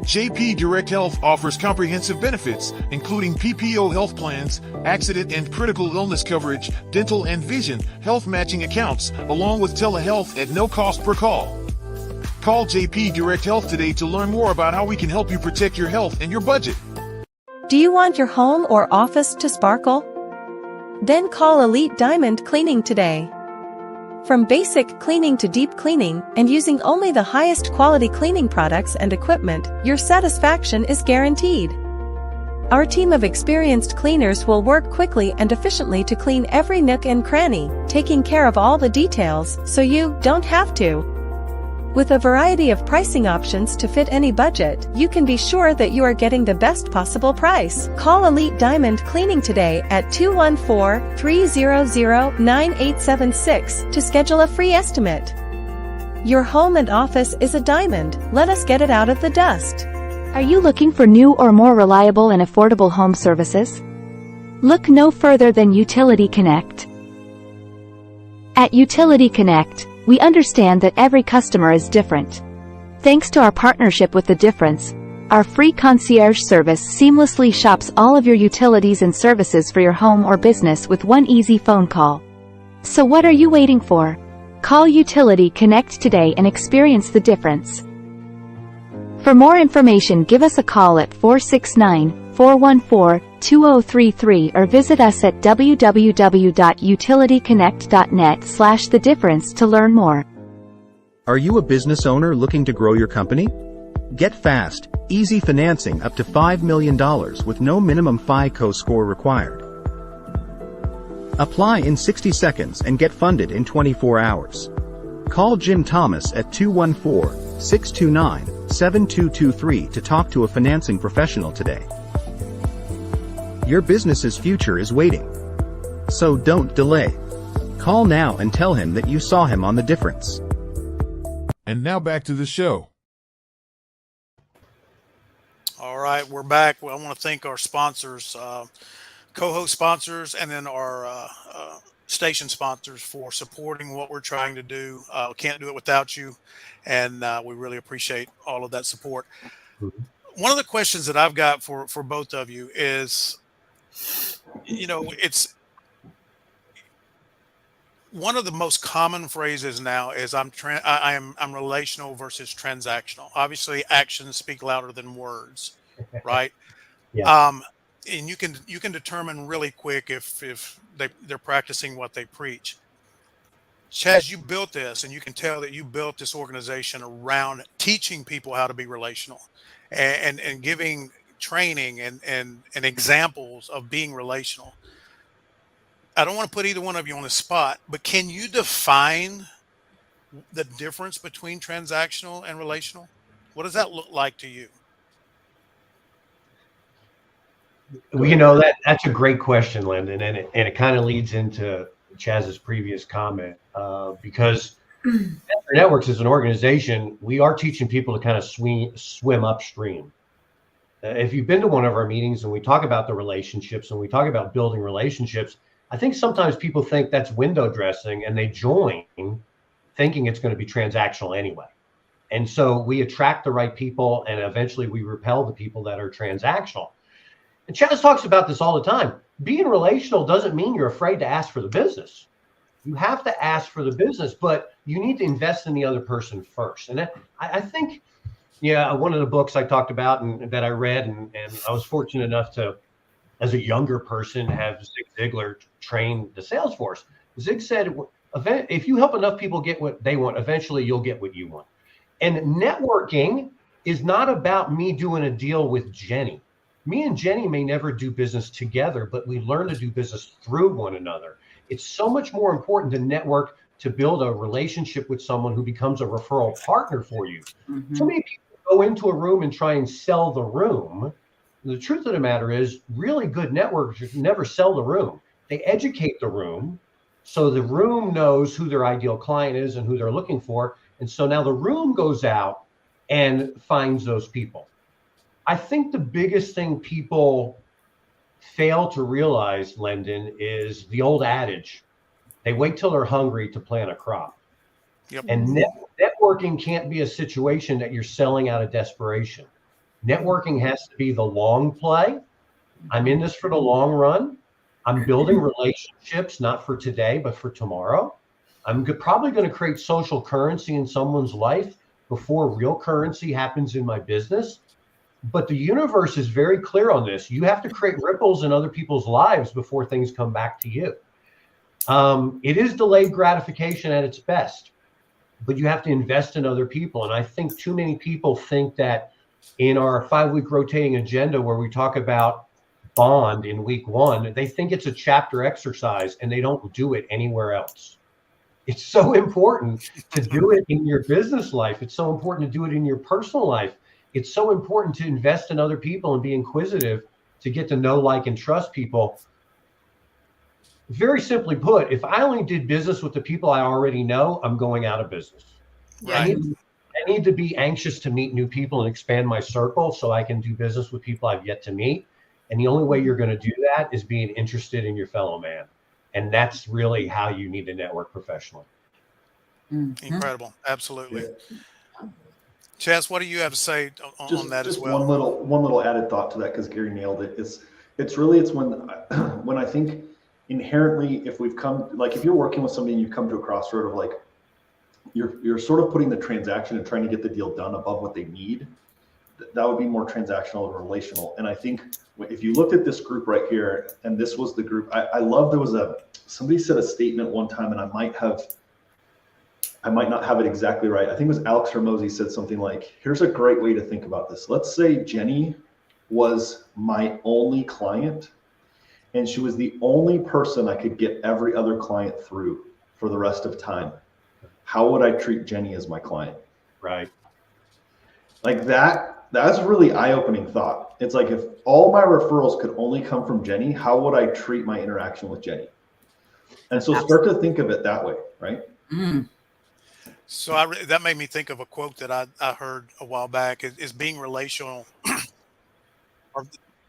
JP Direct Health offers comprehensive benefits, including PPO health plans, accident and critical illness coverage, dental and vision, health matching accounts, along with telehealth at no cost per call. Call JP Direct Health today to learn more about how we can help you protect your health and your budget.
Do you want your home or office to sparkle? Then call Elite Diamond Cleaning today. From basic cleaning to deep cleaning, and using only the highest quality cleaning products and equipment, your satisfaction is guaranteed. Our team of experienced cleaners will work quickly and efficiently to clean every nook and cranny, taking care of all the details so you don't have to. With a variety of pricing options to fit any budget, you can be sure that you are getting the best possible price. Call Elite Diamond Cleaning today at 214-300-9876 to schedule a free estimate. Your home and office is a diamond. Let us get it out of the dust.
Are you looking for new or more reliable and affordable home services? Look no further than Utility Connect. At Utility Connect, we understand that every customer is different. Thanks to our partnership with The Difference, our free concierge service seamlessly shops all of your utilities and services for your home or business with one easy phone call. So what are you waiting for? Call Utility Connect today and experience the difference. For more information, give us a call at 469-414-2033 or visit us at www.utilityconnect.net/thedifference to learn more.
Are you a business owner looking to grow your company? Get fast, easy financing up to $5 million with no minimum FICO score required. Apply in 60 seconds and get funded in 24 hours. Call Jim Thomas at 214-629-7223 to talk to a financing professional today. Your business's future is waiting. So don't delay. Call now and tell him that you saw him on The Difference.
And now back to the show.
All right, we're back. Well, I want to thank our sponsors, co-host sponsors, and then our station sponsors for supporting what we're trying to do. We can't do it without you, and we really appreciate all of that support. One of the questions that I've got for both of you is, it's one of the most common phrases now is I'm relational versus transactional. Obviously, actions speak louder than words, right?
Yeah.
And you can determine really quick if they're practicing what they preach. Chaz, you built this, and you can tell that you built this organization around teaching people how to be relational, and giving training and examples of being relational. I don't want to put either one of you on the spot, but can you define the difference between transactional and relational? What does that look like to you?
Well, that's a great question, Lendon, and it kind of leads into Chaz's previous comment, because Master Networks as an organization, we are teaching people to kind of swim upstream. If you've been to one of our meetings and we talk about the relationships and we talk about building relationships, I think sometimes people think that's window dressing and they join thinking it's going to be transactional anyway. And so we attract the right people and eventually we repel the people that are transactional. And Chaz talks about this all the time. Being relational doesn't mean you're afraid to ask for the business. You have to ask for the business, but you need to invest in the other person first. And I think, one of the books I talked about and that I read, and I was fortunate enough to, as a younger person, have Zig Ziglar train the sales force. Zig said, if you help enough people get what they want, eventually you'll get what you want. And networking is not about me doing a deal with Jenny. Me and Jenny may never do business together, but we learn to do business through one another. It's so much more important to network, to build a relationship with someone who becomes a referral partner for you. Mm-hmm. So many people go into a room and try and sell the room. The truth of the matter is, really good networkers never sell the room. They educate the room so the room knows who their ideal client is and who they're looking for. And so now the room goes out and finds those people. I think the biggest thing people fail to realize, Lendon, is the old adage, they wait till they're hungry to plant a crop.
Yep.
And networking can't be a situation that you're selling out of desperation. Networking has to be the long play. I'm in this for the long run. I'm building relationships, not for today, but for tomorrow. I'm probably going to create social currency in someone's life before real currency happens in my business. But the universe is very clear on this. You have to create ripples in other people's lives before things come back to you. It is delayed gratification at its best, but you have to invest in other people. And I think too many people think that in our 5-week rotating agenda, where we talk about bond in week 1, they think it's a chapter exercise and they don't do it anywhere else. It's so important to do it in your business life. It's so important to do it in your personal life. It's so important to invest in other people and be inquisitive to get to know, like, and trust people. Very simply put, if I only did business with the people I already know, I'm going out of business.
Right.
I need to be anxious to meet new people and expand my circle so I can do business with people I've yet to meet. And the only way you're going to do that is being interested in your fellow man. And that's really how you need to network professionally.
Mm-hmm.
Incredible. Absolutely. Yeah. Chaz, what do you have to say on that as well?
One little added thought to that, because Gary nailed it. It's when I think inherently, if you're working with somebody and you come to a crossroad of like, you're sort of putting the transaction and trying to get the deal done above what they need. That would be more transactional and relational. And I think if you looked at this group right here, and this was the group, I love, somebody said a statement one time, and I might not have it exactly right. I think it was Alex Hermosi said something like, here's a great way to think about this. Let's say Jenny was my only client, and she was the only person I could get every other client through for the rest of time. How would I treat Jenny as my client?
Right.
Like that's a really eye-opening thought. It's like, if all my referrals could only come from Jenny, how would I treat my interaction with Jenny? And so start to think of it that way, right?
Mm.
So that made me think of a quote that I heard a while back, is being relational, or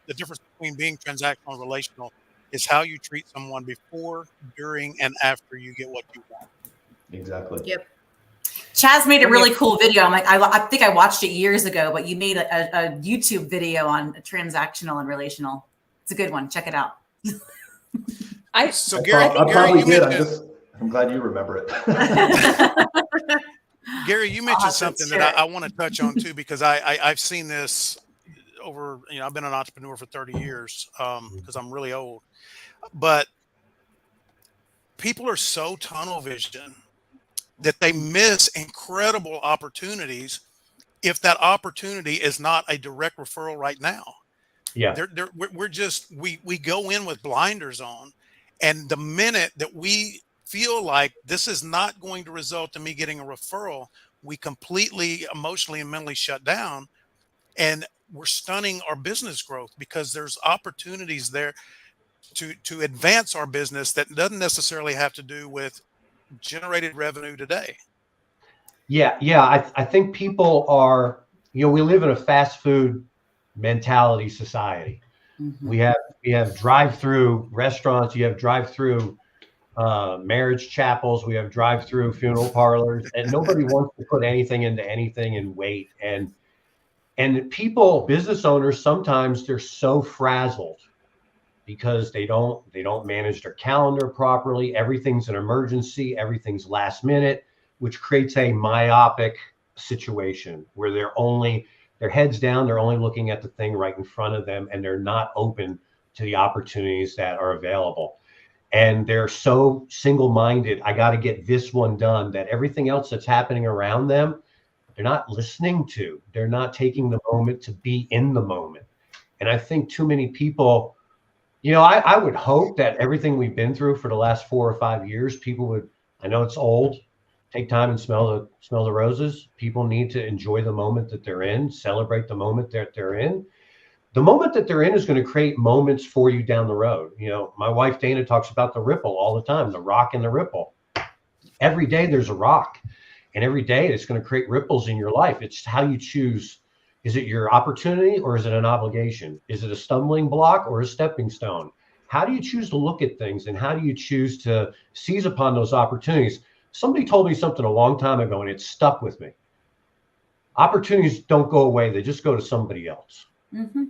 the difference between being transactional and relational is how you treat someone before, during, and after you get what you want.
Exactly.
Yep.
Chaz made a really cool video. I'm like, I think I watched it years ago, but you made a YouTube video on transactional and relational. It's a good one. Check it out.
Gary,
probably did. I'm glad you remember it.
Gary, you mentioned something that I want to touch on too, because I've seen this over, I've been an entrepreneur for 30 years because I'm really old, but people are so tunnel vision that they miss incredible opportunities if that opportunity is not a direct referral right now.
Yeah.
We go in with blinders on, and the minute that we feel like this is not going to result in me getting a referral, we completely emotionally and mentally shut down, and we're stunning our business growth because there's opportunities there to advance our business that doesn't necessarily have to do with generated revenue today.
Yeah. I think people are, we live in a fast food mentality society. Mm-hmm. We have drive-through restaurants. You have drive-through marriage chapels. We have drive-through funeral parlors, and nobody wants to put anything into anything and wait. And people, business owners, sometimes they're so frazzled because they don't manage their calendar properly. Everything's an emergency, everything's last minute, which creates a myopic situation where their heads down, they're only looking at the thing right in front of them, and they're not open to the opportunities that are available. And they're so single-minded, I got to get this one done, that everything else that's happening around them, they're not listening to. They're not taking the moment to be in the moment. And I think too many people, I would hope that everything we've been through for the last 4 or 5 years, people would, I know it's old, take time and smell the roses. People need to enjoy the moment that they're in, celebrate the moment that they're in. The moment that they're in is going to create moments for you down the road. My wife Dana talks about the ripple all the time, the rock and the ripple. Every day there's a rock, and every day it's going to create ripples in your life. It's how you choose. Is it your opportunity or is it an obligation? Is it a stumbling block or a stepping stone? How do you choose to look at things, and how do you choose to seize upon those opportunities? Somebody told me something a long time ago, and it stuck with me. Opportunities don't go away. They just go to somebody else.
Mm-hmm.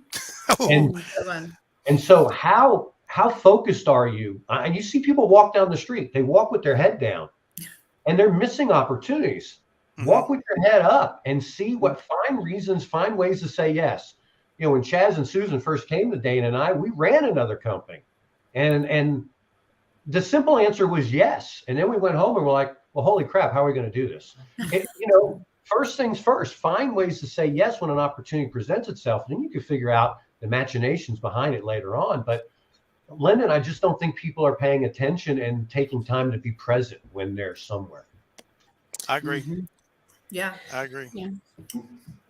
And so how focused are you? And you see people walk down the street. They walk with their head down, and they're missing opportunities. Walk with your head up and see find ways to say yes. When Chaz and Susan first came to Dana and I, we ran another company, and the simple answer was yes. And then we went home and we're like, well, holy crap, how are we going to do this? First things first, find ways to say yes when an opportunity presents itself. And then you can figure out the machinations behind it later on. But Lendon, I just don't think people are paying attention and taking time to be present when they're somewhere.
I agree.
Mm-hmm.
Yeah,
I agree.
Yeah.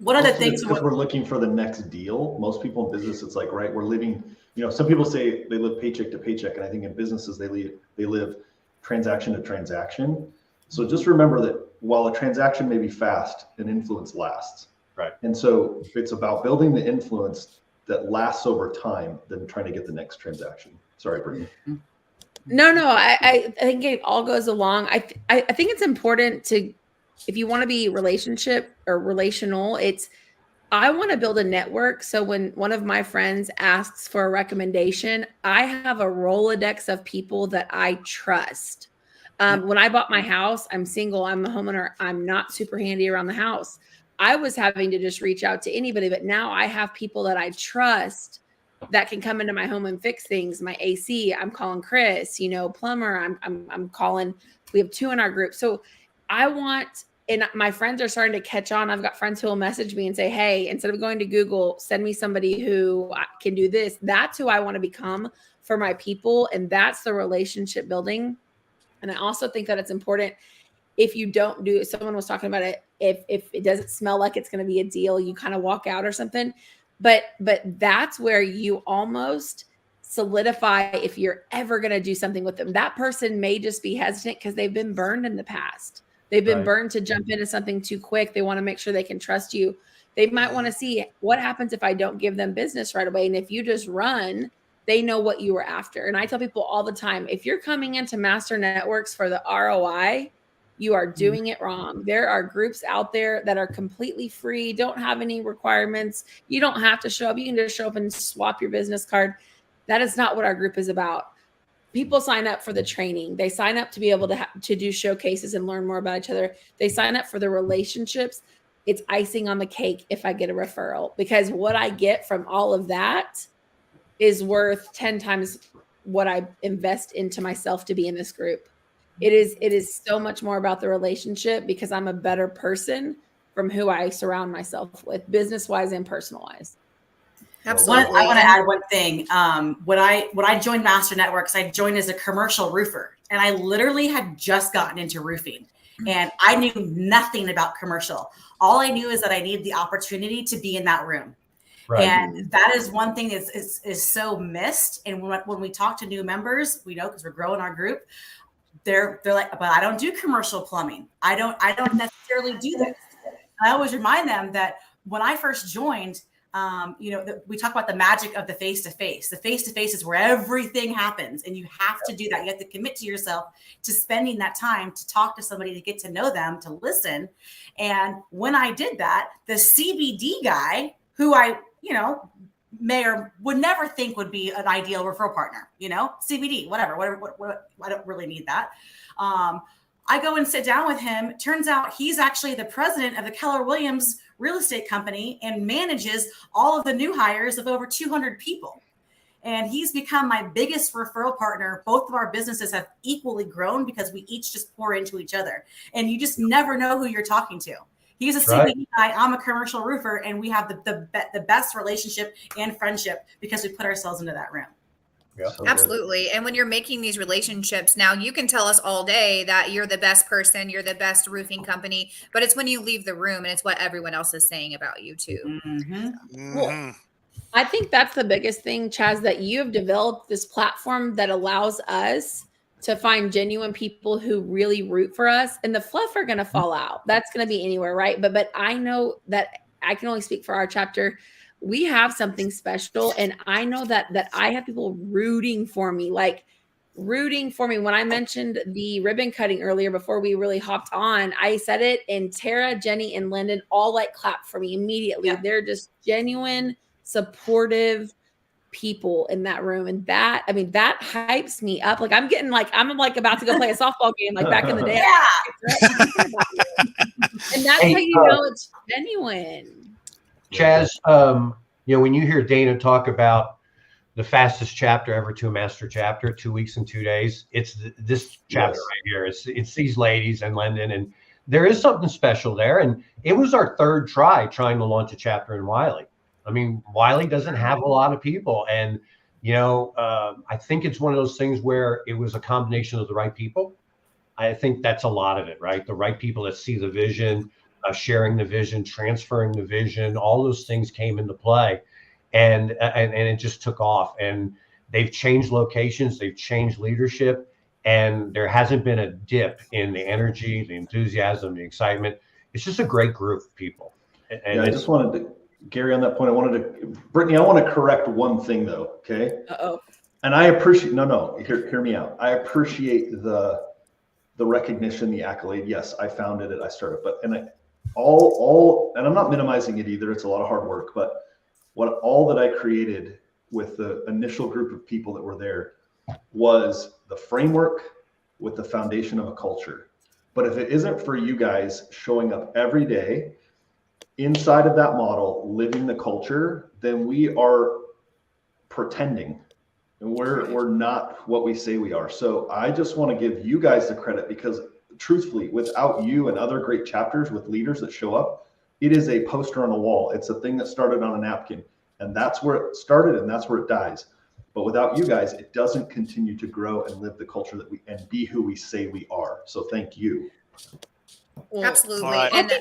One of the things
because we're looking for the next deal. Most people in business, it's like, right, we're living, some people say they live paycheck to paycheck. And I think in businesses, they live transaction to transaction. So just remember that while a transaction may be fast, an influence lasts.
Right.
And so it's about building the influence that lasts over time than trying to get the next transaction. Sorry, Brittany.
No, I think it all goes along. I think it's important to, if you want to be relationship or relational, I want to build a network. So when one of my friends asks for a recommendation, I have a Rolodex of people that I trust. When I bought my house, I'm single, I'm a homeowner, I'm not super handy around the house. I was having to just reach out to anybody, but now I have people that I trust that can come into my home and fix things. My AC, I'm calling Chris, plumber, I'm calling, we have 2 in our group. So I want, and my friends are starting to catch on. I've got friends who will message me and say, hey, instead of going to Google, send me somebody who can do this. That's who I want to become for my people. And that's the relationship building. And I also think that it's important, if you don't do, someone was talking about it, if it doesn't smell like it's going to be a deal, you kind of walk out or something. But that's where you almost solidify if you're ever going to do something with them. That person may just be hesitant because they've been burned in the past. They've been burned to jump into something too quick. They want to make sure they can trust you. They might want to see what happens if I don't give them business right away. And if you just run, they know what you were after. And I tell people all the time, if you're coming into Master Networks for the ROI, you are doing it wrong. There are groups out there that are completely free, don't have any requirements. You don't have to show up. You can just show up and swap your business card. That is not what our group is about. People sign up for the training. They sign up to be able to do showcases and learn more about each other. They sign up for the relationships. It's icing on the cake if I get a referral, because what I get from all of that is worth 10 times what I invest into myself to be in this group. It is so much more about the relationship, because I'm a better person from who I surround myself with, business-wise and personal-wise.
Absolutely.
I want to add one thing. When I joined Master Networks, I joined as a commercial roofer, and I literally had just gotten into roofing, and I knew nothing about commercial. All I knew is that I needed the opportunity to be in that room. Right. And that is one thing is so missed. And when we talk to new members, we know, because we're growing our group, they're like, but I don't do commercial plumbing. I don't necessarily do this. I always remind them that when I first joined, we talk about the magic of the face-to-face. The face-to-face is where everything happens, and you have to do that. You have to commit to yourself to spending that time to talk to somebody, to get to know them, to listen. And when I did that, the CBD guy, who I may or would never think would be an ideal referral partner, CBD, whatever, I don't really need that. I go and sit down with him. Turns out he's actually the president of the Keller Williams real estate company and manages all of the new hires of over 200 people. And he's become my biggest referral partner. Both of our businesses have equally grown because we each just pour into each other. And you just never know who you're talking to. He's a CBD guy. I'm a commercial roofer. And we have the best relationship and friendship because we put ourselves into that room.
Yeah,
absolutely. And when you're making these relationships, now you can tell us all day that you're the best person, you're the best roofing company, but it's when you leave the room and it's what everyone else is saying about you too.
Well, I think that's the biggest thing, Chaz, that you have developed this platform that allows us to find genuine people who really root for us, and the fluff are going to fall out. That's going to be anywhere, right? But I know that I can only speak for our chapter. We have something special, and I know that I have people rooting for me. When I mentioned the ribbon cutting earlier before we really hopped on, I said it, and Tara, Jenny, and Lendon all clapped for me immediately. Yeah. They're just genuine, supportive people in that room, and that hypes me up. I'm about to go play a softball game back in the day. Yeah. And that's how you know it's genuine.
Chaz, when you hear Dana talk about the fastest chapter ever to a master chapter, 2 weeks and 2 days, it's this chapter right here. It's these ladies and Lendon, and there is something special there. And it was our third try trying to launch a chapter in Wylie. I mean, Wylie doesn't have a lot of people. And, I think it's one of those things where it was a combination of the right people. I think that's a lot of it, right? The right people that see the vision, sharing the vision, transferring the vision, all those things came into play. And it just took off. And they've changed locations, they've changed leadership, and there hasn't been a dip in the energy, the enthusiasm, the excitement. It's just a great group of people. And
I just wanted to, Gary, on that point, Brittany, I want to correct one thing though, okay? And I appreciate, hear me out. I appreciate the recognition, the accolade. Yes, I founded it, I started, and I'm not minimizing it either. It's a lot of hard work, but all that I created with the initial group of people that were there was the framework with the foundation of a culture. But if it isn't for you guys showing up every day inside of that model, living the culture, then we are pretending, and we're not what we say we are. So I just want to give you guys the credit, because truthfully, without you and other great chapters with leaders that show up, it is a poster on a wall. It's a thing that started on a napkin, and that's where it started and that's where it dies. But without you guys, it doesn't continue to grow and live the culture that and be who we say we are. So thank you.
Absolutely.
Right.
And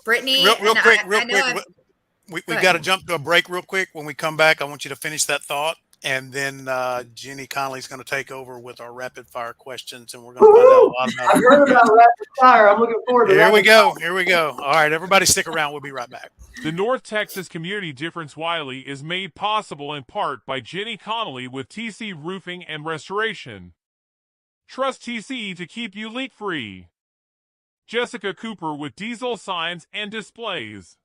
Brittany,
real quick, we got to jump to a break real quick. When we come back, I want you to finish that thought. And then Jenny Connolley's going to take over with our rapid fire questions, and we're going to find out a lot about it.
I've heard about rapid fire. I'm looking forward to it.
Here we go. All right, everybody stick around. We'll be right back.
The North Texas Community Difference Wylie is made possible in part by Jenny Connolley with TC Roofing and Restoration. Trust TC to keep you leak-free. Jessica Cooper with Diesel Signs and Displays.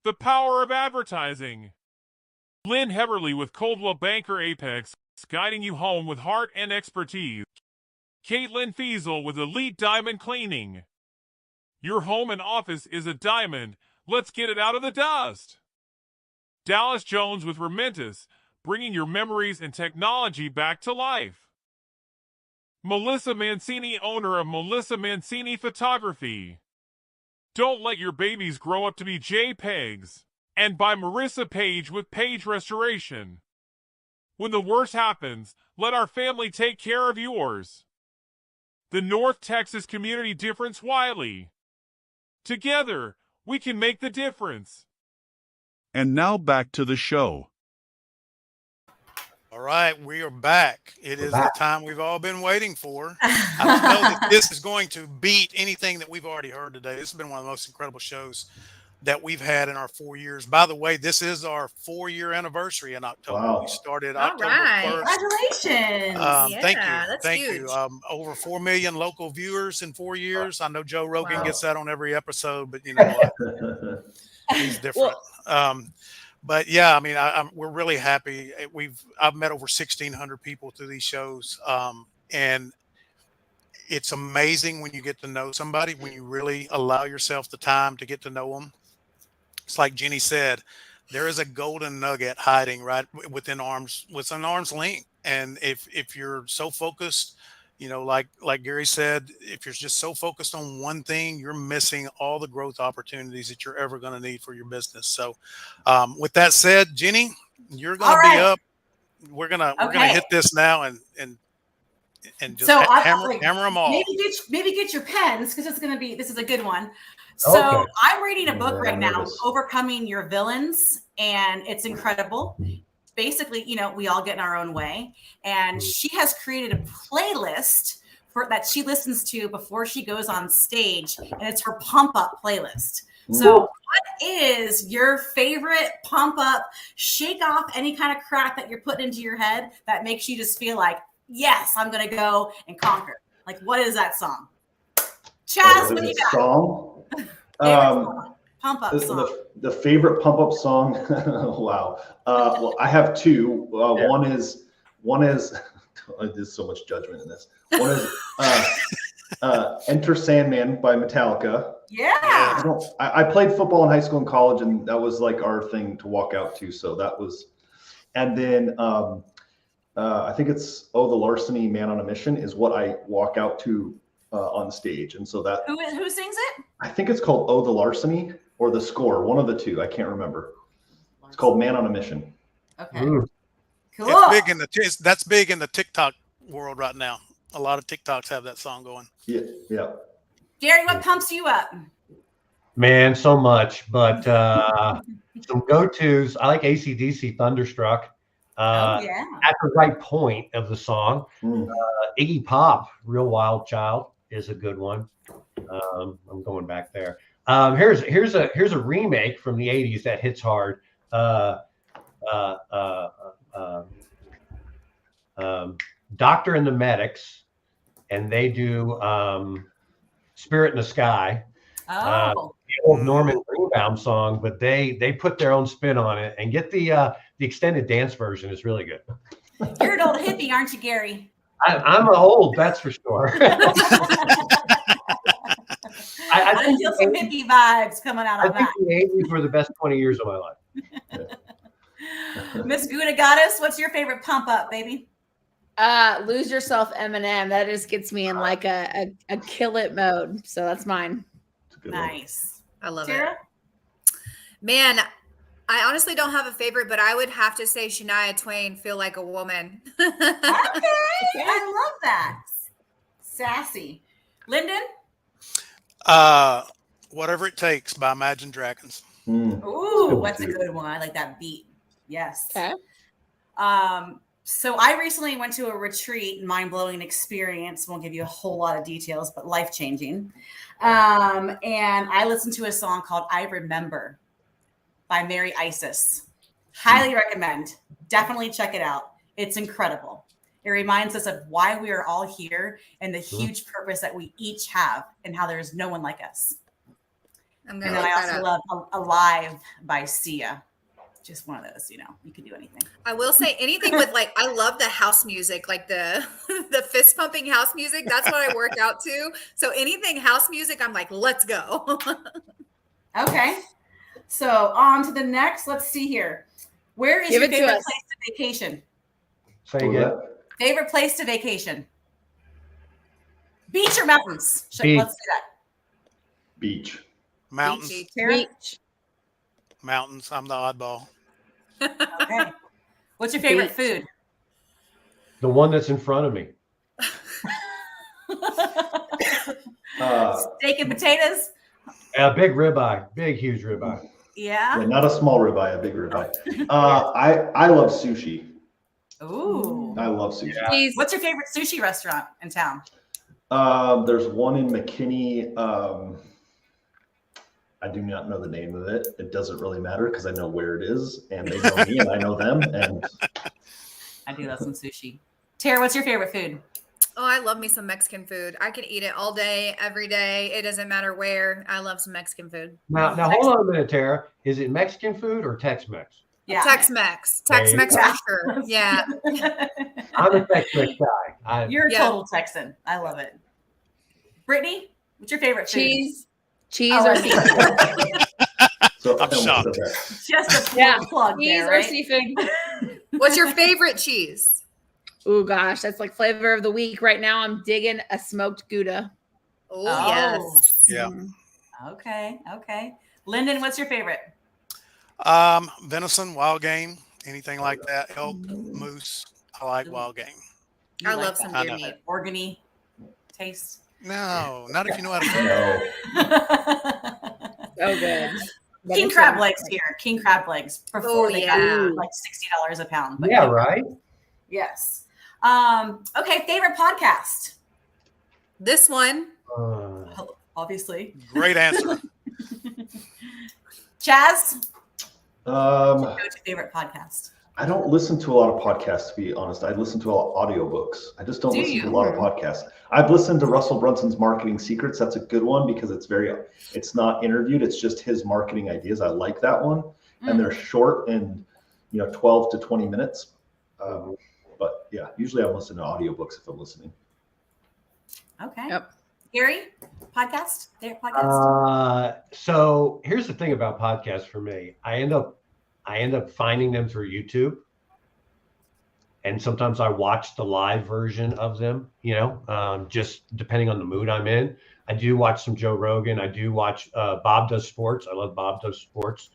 The power of advertising. Lynn Heberly with Coldwell Banker Apex, guiding you home with heart and expertise. Caitlin Fiesel with Elite Diamond Cleaning. Your home and office is a diamond. Let's get it out of the dust. Dallas Jones with Rementis, bringing your memories and technology back to life. Melissa Mancini, owner of Melissa Mancini Photography. Don't let your babies grow up to be JPEGs. And by Marissa Page with Page Restoration. When the worst happens, let our family take care of yours. The North Texas Community Difference Wylie. Together, we can make the difference.
And now back to the show.
All right, we are back. It is the time we've all been waiting for. I don't know that this is going to beat anything that we've already heard today. This has been one of the most incredible shows that we've had in our 4 years. By the way, this is our 4-year anniversary in October. Wow. We started October 1st.
Congratulations.
Thank you. Over 4 million local viewers in 4 years. I know Joe Rogan gets that on every episode, but you know what? He's different. but yeah, I mean, we're really happy. I've met over 1,600 people through these shows, and it's amazing when you get to know somebody, when you really allow yourself the time to get to know them. It's like Jenny said, there is a golden nugget hiding right within arm's length. And if you're so focused, like Gary said, if you're just so focused on one thing, you're missing all the growth opportunities that you're ever going to need for your business. So, with that said, Jenny, you're going to be up. We're gonna hit this now and just hammer them all.
Maybe get your pens because this is a good one. So I'm reading a book right now, Overcoming Your Villains, and it's incredible. Basically, we all get in our own way, and she has created a playlist that she listens to before she goes on stage, and it's her pump up playlist. So what is your favorite pump up, shake off any kind of crap that you're putting into your head that makes you just feel like, yes, I'm going to go and conquer? Like, what is that song? Chaz, what do you got?
Song?
Pump up song.
The favorite pump up song. Wow. Well, I have two. One is there's so much judgment in this. One is Enter Sandman by Metallica.
Yeah.
I played football in high school and college, and that was like our thing to walk out to. So that was, and then I think it's the Larceny Man on a Mission is what I walk out to on stage. And so that
who sings it? I
think it's called The Larceny or The Score, one of the two. I can't remember. It's called Man on a Mission.
Okay. Cool.
That's big in the TikTok world right now. A lot of TikToks have that song going.
Yeah.
Gary, what pumps you up?
Man, so much, but some go-tos. I like AC/DC Thunderstruck. At the right point of the song. Iggy Pop, Real Wild Child is a good one. I'm going back there. Here's a remake from the 80s that hits hard. Doctor and the Medics, and they do Spirit in the Sky. The old Norman Greenbaum song, but they put their own spin on it, and get the extended dance version is really good.
You're an old hippie, aren't you, Gary?
I'm old, that's for sure.
I feel some hippie vibes coming out of that.
I think the 80s were the best 20 years of my life.
Miss Gouda Goddess, what's your favorite pump up, baby?
Lose Yourself, Eminem. That just gets me in like a kill it mode. So that's mine.
Nice.
I love
Tara?
it. Man, I honestly don't have a favorite, but I would have to say Shania Twain, Feel Like a Woman.
Okay. I love that. Sassy. Lendon?
Whatever It Takes by Imagine Dragons.
Ooh, that's a good one. I like that beat. Yes.
Okay.
So I recently went to a retreat, mind-blowing experience. Won't give you a whole lot of details, but life-changing. And I listened to a song called I Remember by Mary Isis. Highly recommend. Definitely check it out. It's incredible. It reminds us of why we are all here and the huge purpose that we each have and how there's no one like us. And then I also love Alive by Sia. Just one of those, you can do anything.
I will say anything with I love the house music, like the fist pumping house music. That's what I work out to. So anything house music, I'm like, let's go.
Okay. So on to the next. Let's see here. Where is your favorite place to vacation?
Say again.
Favorite place to vacation? Beach or mountains?
Beach.
Let's do that.
Beach.
Mountains.
Beach.
Mountains. I'm the oddball.
Okay. What's your favorite food?
The one that's in front of me.
Steak and potatoes?
Big ribeye. Big, huge ribeye.
Yeah.
Not a small ribeye, a big ribeye. I love sushi.
Ooh.
I love sushi.
Yeah. What's your favorite sushi restaurant in town?
There's one in McKinney. I do not know the name of it. It doesn't really matter because I know where it is, and they know me, and I know them. And
I do love some sushi. Tara, what's your favorite food?
Oh, I love me some Mexican food. I can eat it all day, every day. It doesn't matter where. I love some Mexican food.
Now hold on a minute, Tara. Is it Mexican food or Tex-Mex?
Yeah.
Tex-Mex
There you
for
go.
sure. Yeah.
I'm a Tex-Mex guy.
You're a total Texan. I love it. Brittany, what's your favorite food?
Cheese
Oh,
or
I mean-
seafood.
So
I'm shocked.
Just a
Yeah.
plug
Cheese
there,
or
right?
seafood.
What's your favorite cheese?
Oh gosh, that's like flavor of the week right now. I'm digging a smoked Gouda.
Oh,
Oh.
yes.
Yeah.
Mhm.
Okay. Lendon, what's your favorite?
Venison, wild game, anything like that. Elk, moose. I like wild game.
You
I
like
love
that.
some
I
deer
know.
meat.
Organy taste.
No, not if you know how to cook.
No.
So good.
King crab legs here. King crab legs before they got
yeah.
like $60 a pound. But
Yeah, right?
Yes. Okay, favorite podcast.
This one.
Obviously.
Great answer.
Chaz,
Um,
go to favorite podcast.
I don't listen to a lot of podcasts, to be honest. I listen to a lot of audiobooks. I just don't
Do
listen
you?
to a lot of podcasts. I've listened to Russell Brunson's Marketing Secrets. That's a good one because it's not interviewed. It's just his marketing ideas. I like that one. And they're short and, 12 to 20 minutes. But yeah, usually I'm listening to audiobooks if I'm listening.
Okay.
Yep.
Gary, podcast? Favorite podcast?
So here's the thing about podcasts for me. I end up finding them through YouTube. And sometimes I watch the live version of them, just depending on the mood I'm in. I do watch some Joe Rogan. I do watch Bob Does Sports. I love Bob Does Sports.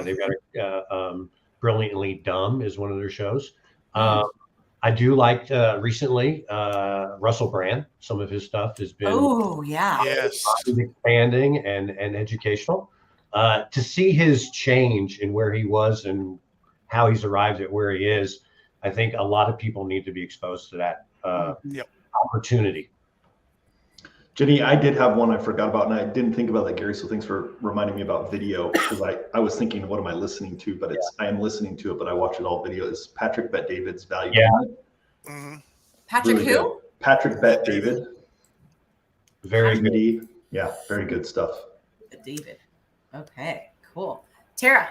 They've got Brilliantly Dumb is one of their shows. I do like recently Russell Brand. Some of his stuff has been
Yes.
expanding and educational. To see his change in where he was and how he's arrived at where he is, I think a lot of people need to be exposed to that opportunity.
Jenny, I did have one I forgot about, and I didn't think about that, Gary. So thanks for reminding me about video, because I was thinking, what am I listening to? But I am listening to it, but I watch it all video. It's Patrick Bet David's Value.
Mm-hmm.
Patrick
Really
who?
good. Patrick Bet David.
Very good.
Yeah, very good stuff.
David. Okay, cool. Tara.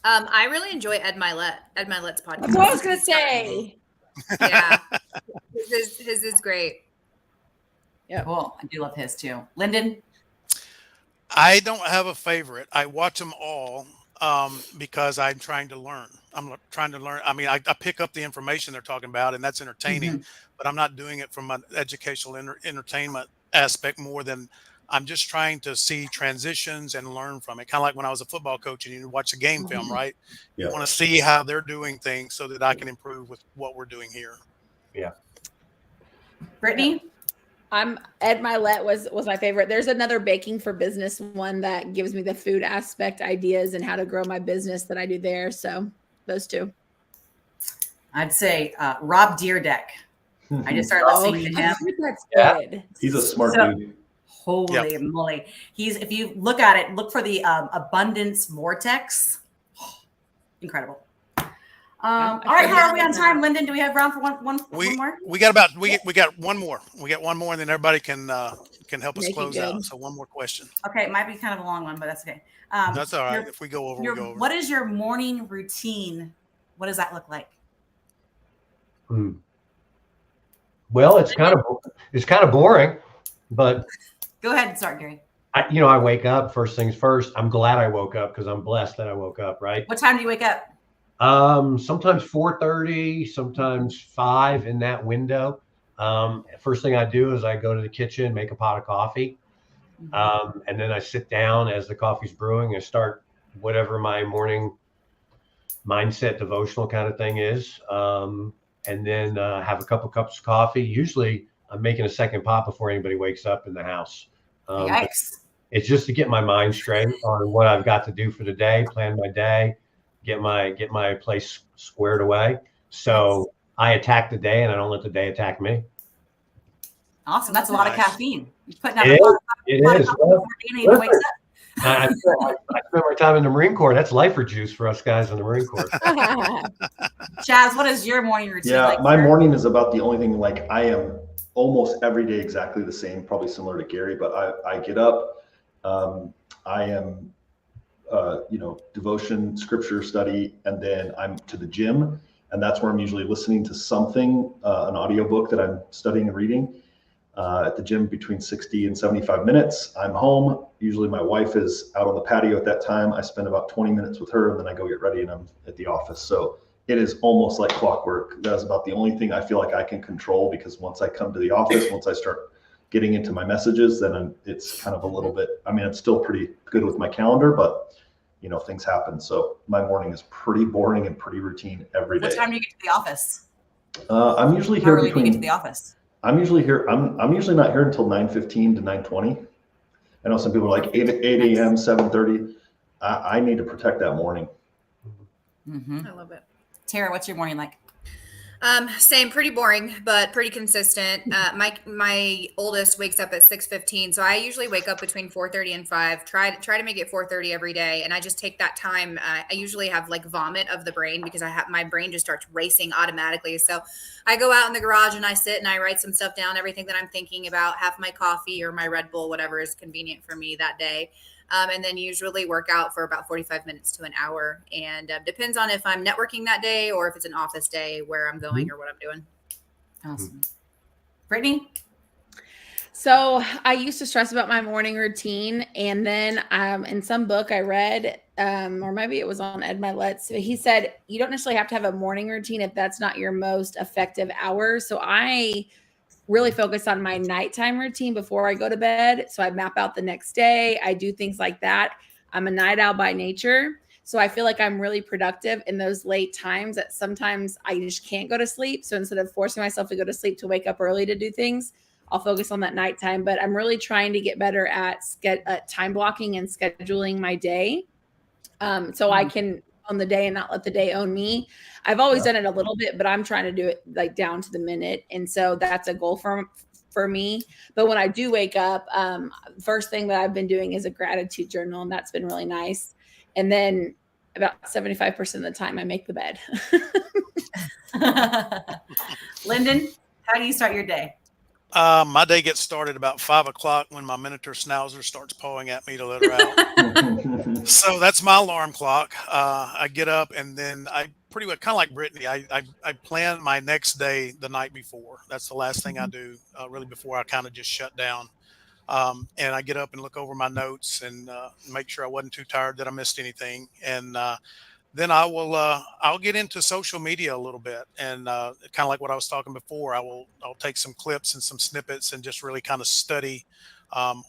I really enjoy Ed Milet. Ed Milet's podcast.
That's what I was gonna say.
Yeah. His is great.
Yeah, cool. I do love his too. Lendon.
I don't have a favorite. I watch them all because I'm trying to learn. I'm trying to learn. I mean, I pick up the information they're talking about, and that's entertaining, but I'm not doing it from an educational entertainment aspect more than I'm just trying to see transitions and learn from it. Kind of like when I was a football coach and you watch a game film, right? You want to see how they're doing things so that I can improve with what we're doing here.
Yeah.
Brittany.
Ed Milet was my favorite. There's another Baking for Business one that gives me the food aspect ideas and how to grow my business that I do there. So those two.
I'd say Rob Deerdeck. I just started listening to him.
That's good.
He's a smart dude.
Holy moly. If you look at it, look for the abundance vortex. Incredible. All right, how are we on time, Lendon? Do we have round for one more?
We got one more. We got one more, and then everybody can help us close out. So one more question.
Okay, it might be kind of a long one, but that's okay.
That's all right. If we go over, we go over.
What is your morning routine? What does that look like?
Well, it's kind of boring, but
go ahead and start, Gary.
I wake up first things first. I'm glad I woke up because I'm blessed that I woke up. Right.
What time do you wake up?
Sometimes 4:30, sometimes 5 in that window. First thing I do is I go to the kitchen, make a pot of coffee. And then I sit down as the coffee's brewing and start whatever my morning mindset devotional kind of thing is. And then have a couple cups of coffee. Usually I'm making a second pot before anybody wakes up in the house.
Yikes.
It's just to get my mind straight on what I've got to do for the day, plan my day, get my place squared away. So I attack the day and I don't let the day attack me.
Awesome. That's a lot of caffeine. You're putting out
It is.
before even wakes up.
I spent my time in the Marine Corps. That's lifer juice for us guys in the Marine Corps.
Chaz, what is your morning routine?
Yeah,
like?
my morning is about the only thing, like I am almost every day exactly the same, probably similar to Gary, but I get up. I am devotion, scripture study, and then I'm to the gym. And that's where I'm usually listening to something, an audiobook that I'm studying and reading at the gym between 60 and 75 minutes. I'm home. Usually my wife is out on the patio at that time. I spend about 20 minutes with her, and then I go get ready and I'm at the office. So it is almost like clockwork. That's about the only thing I feel like I can control, because once I come to the office, once I start getting into my messages, then it's kind of a little bit, I'm still pretty good with my calendar, but things happen. So my morning is pretty boring and pretty routine every day.
What time do you get to the office?
I'm usually
How
here
early do you get to the office?
I'm usually here. I'm usually not here until 9:15 to 9:20. I know some people are like 8 a.m., 7:30. I need to protect that morning.
Mm-hmm.
I love it.
Tara, what's your morning like?
Same, pretty boring, but pretty consistent. My oldest wakes up at 6:15, so I usually wake up between 4:30 and 5. Try to make it 4:30 every day, and I just take that time. I usually have like vomit of the brain because my brain just starts racing automatically. So I go out in the garage and I sit and I write some stuff down, everything that I'm thinking about, have my coffee or my Red Bull, whatever is convenient for me that day. And then usually work out for about 45 minutes to an hour, and depends on if I'm networking that day or if it's an office day where I'm going or what I'm doing.
Awesome. Brittany?
So I used to stress about my morning routine, and then in some book I read, or maybe it was on Ed Milet's, he said you don't necessarily have to have a morning routine if that's not your most effective hour. So I really focus on my nighttime routine before I go to bed. So I map out the next day. I do things like that. I'm a night owl by nature. So I feel like I'm really productive in those late times that sometimes I just can't go to sleep. So instead of forcing myself to go to sleep to wake up early to do things, I'll focus on that nighttime. But I'm really trying to get better at time blocking and scheduling my day. So I can own the day and not let the day own me. I've always done it a little bit, but I'm trying to do it like down to the minute. And so that's a goal for me. But when I do wake up, first thing that I've been doing is a gratitude journal, and that's been really nice. And then about 75% of the time I make the bed.
Lyndon, how do you start your day?
My day gets started about 5 o'clock when my Minotaur Schnauzer starts pawing at me to let her out. So that's my alarm clock. I get up, and then I pretty much kind of like Brittany. I plan my next day the night before. That's the last thing I do really before I kind of just shut down. And I get up and look over my notes and make sure I wasn't too tired that I missed anything. And then I'll get into social media a little bit, and kind of like what I was talking before, I'll take some clips and some snippets and just really kind of study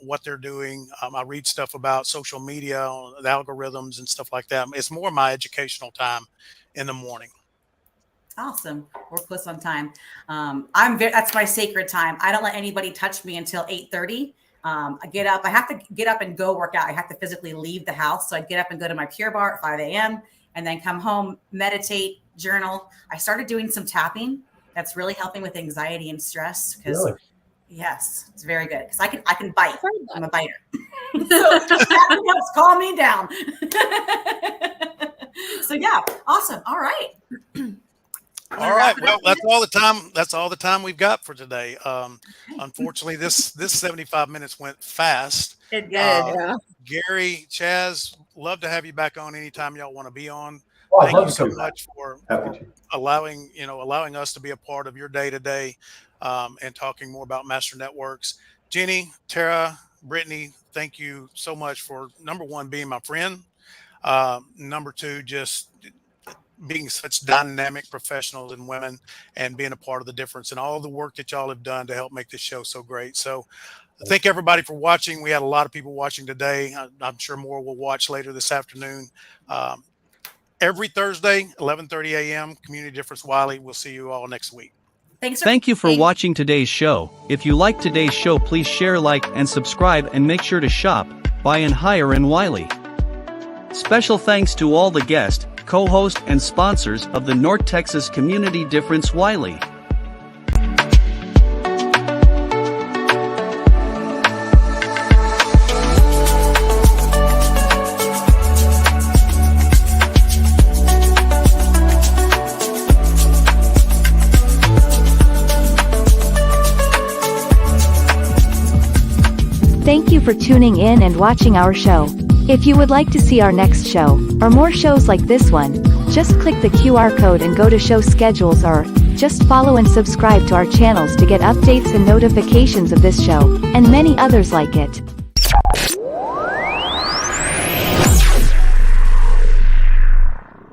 what they're doing. I read stuff about social media, the algorithms and stuff like that. It's more my educational time in the morning.
Awesome. We're close on time. That's my sacred time. I don't let anybody touch me until 8:30. I get up. I have to get up and go work out. I have to physically leave the house. So I get up and go to my Pure Bar at 5 a.m. and then come home, meditate, journal. I started doing some tapping. That's really helping with anxiety and stress. Really? Yes, it's very good. Because I can bite. I'm a biter. So tapping helps calm me down. So yeah, awesome. All right.
All right. Well, that's all the time we've got for today. Unfortunately, this 75 minutes went fast.
It did. Yeah.
Gary, Chaz, love to have you back on anytime y'all want to be on.
Oh,
Thank you so much for allowing us to be a part of your day to day and talking more about Master Networks. Jenny, Tara, Brittany, thank you so much for, number one, being my friend. Number two, just being such dynamic professionals and women and being a part of the difference and all the work that y'all have done to help make this show so great. So thank everybody for watching. We had a lot of people watching today. I'm sure more will watch later this afternoon. Every Thursday, 11:30 a.m., Community Difference Wylie. We'll see you all next week.
Thank you for watching today's show. If you like today's show, please share, like, and subscribe, and make sure to shop, buy, and hire in Wylie. Special thanks to all the guests, co-hosts, and sponsors of the North Texas Community Difference Wylie.
Thank you for tuning in and watching our show. If you would like to see our next show, or more shows like this one, just click the QR code and go to show schedules, or just follow and subscribe to our channels to get updates and notifications of this show, and many others like it.